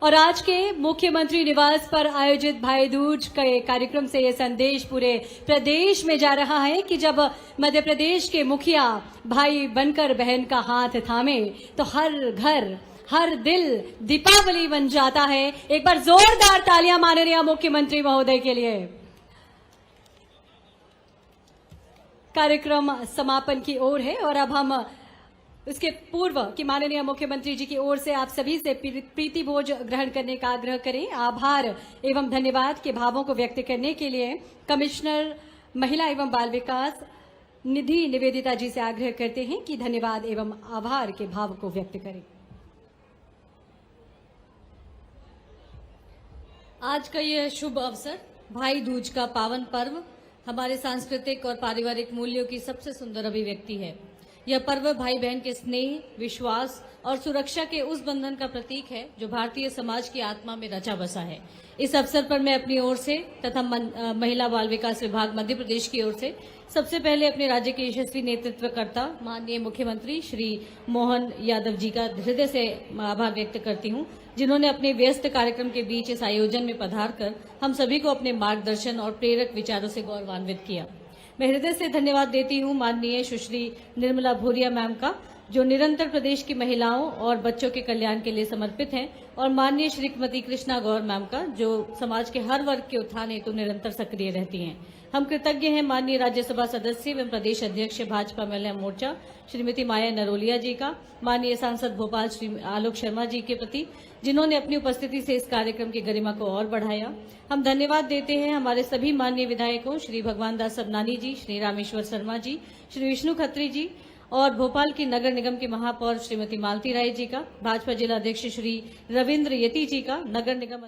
और आज के मुख्यमंत्री निवास पर आयोजित भाई दूज के कार्यक्रम से ये संदेश पूरे प्रदेश में जा रहा है कि जब मध्य प्रदेश के मुखिया भाई बनकर बहन का हाथ थामे तो हर घर, हर दिल दीपावली बन जाता है। एक बार जोरदार तालियां माननीय मुख्यमंत्री महोदय के लिए। कार्यक्रम समापन की ओर है और अब हम इसके पूर्व कि माननीय मुख्यमंत्री जी की ओर से आप सभी से प्रीति भोज ग्रहण करने का आग्रह करें। आभार एवं धन्यवाद के भावों को व्यक्त करने के लिए कमिश्नर महिला एवं बाल विकास निधि निवेदिता जी से आग्रह करते हैं कि धन्यवाद एवं आभार के भाव को व्यक्त करें। आज का यह शुभ अवसर, भाई दूज का पावन पर्व, हमारे सांस्कृतिक और पारिवारिक मूल्यों की सबसे सुंदर अभिव्यक्ति है। यह पर्व भाई बहन के स्नेह, विश्वास और सुरक्षा के उस बंधन का प्रतीक है जो भारतीय समाज की आत्मा में रचा बसा है। इस अवसर पर मैं अपनी ओर से तथा महिला बाल विकास विभाग मध्य प्रदेश की ओर से सबसे पहले अपने राज्य के यशस्वी नेतृत्वकर्ता माननीय मुख्यमंत्री श्री मोहन यादव जी का हृदय से आभार व्यक्त करती हूं, जिन्होंने अपने व्यस्त कार्यक्रम के बीच इस आयोजन में पधार कर हम सभी को अपने मार्गदर्शन और प्रेरक विचारों से गौरवान्वित किया। मैं हृदय से धन्यवाद देती हूं माननीय सुश्री निर्मला भूरिया मैम का, जो निरंतर प्रदेश की महिलाओं और बच्चों के कल्याण के लिए समर्पित हैं, और माननीय श्रीमती कृष्णा गौर मैम का, जो समाज के हर वर्ग के उत्थान हेतु निरंतर सक्रिय रहती हैं। हम कृतज्ञ हैं माननीय राज्यसभा सदस्य एवं प्रदेश अध्यक्ष भाजपा महिला मोर्चा श्रीमती माया नरोलिया जी का, माननीय सांसद भोपाल श्री आलोक शर्मा जी के प्रति, जिन्होंने अपनी उपस्थिति से इस कार्यक्रम की गरिमा को और बढ़ाया। हम धन्यवाद देते हैं हमारे सभी माननीय विधायकों श्री भगवान दास सबनानी जी, श्री रामेश्वर शर्मा जी, श्री विष्णु खत्री जी और भोपाल की नगर निगम की महापौर श्रीमती मालती राय जी का, भाजपा जिला अध्यक्ष श्री रविंद्र यति जी का, नगर निगम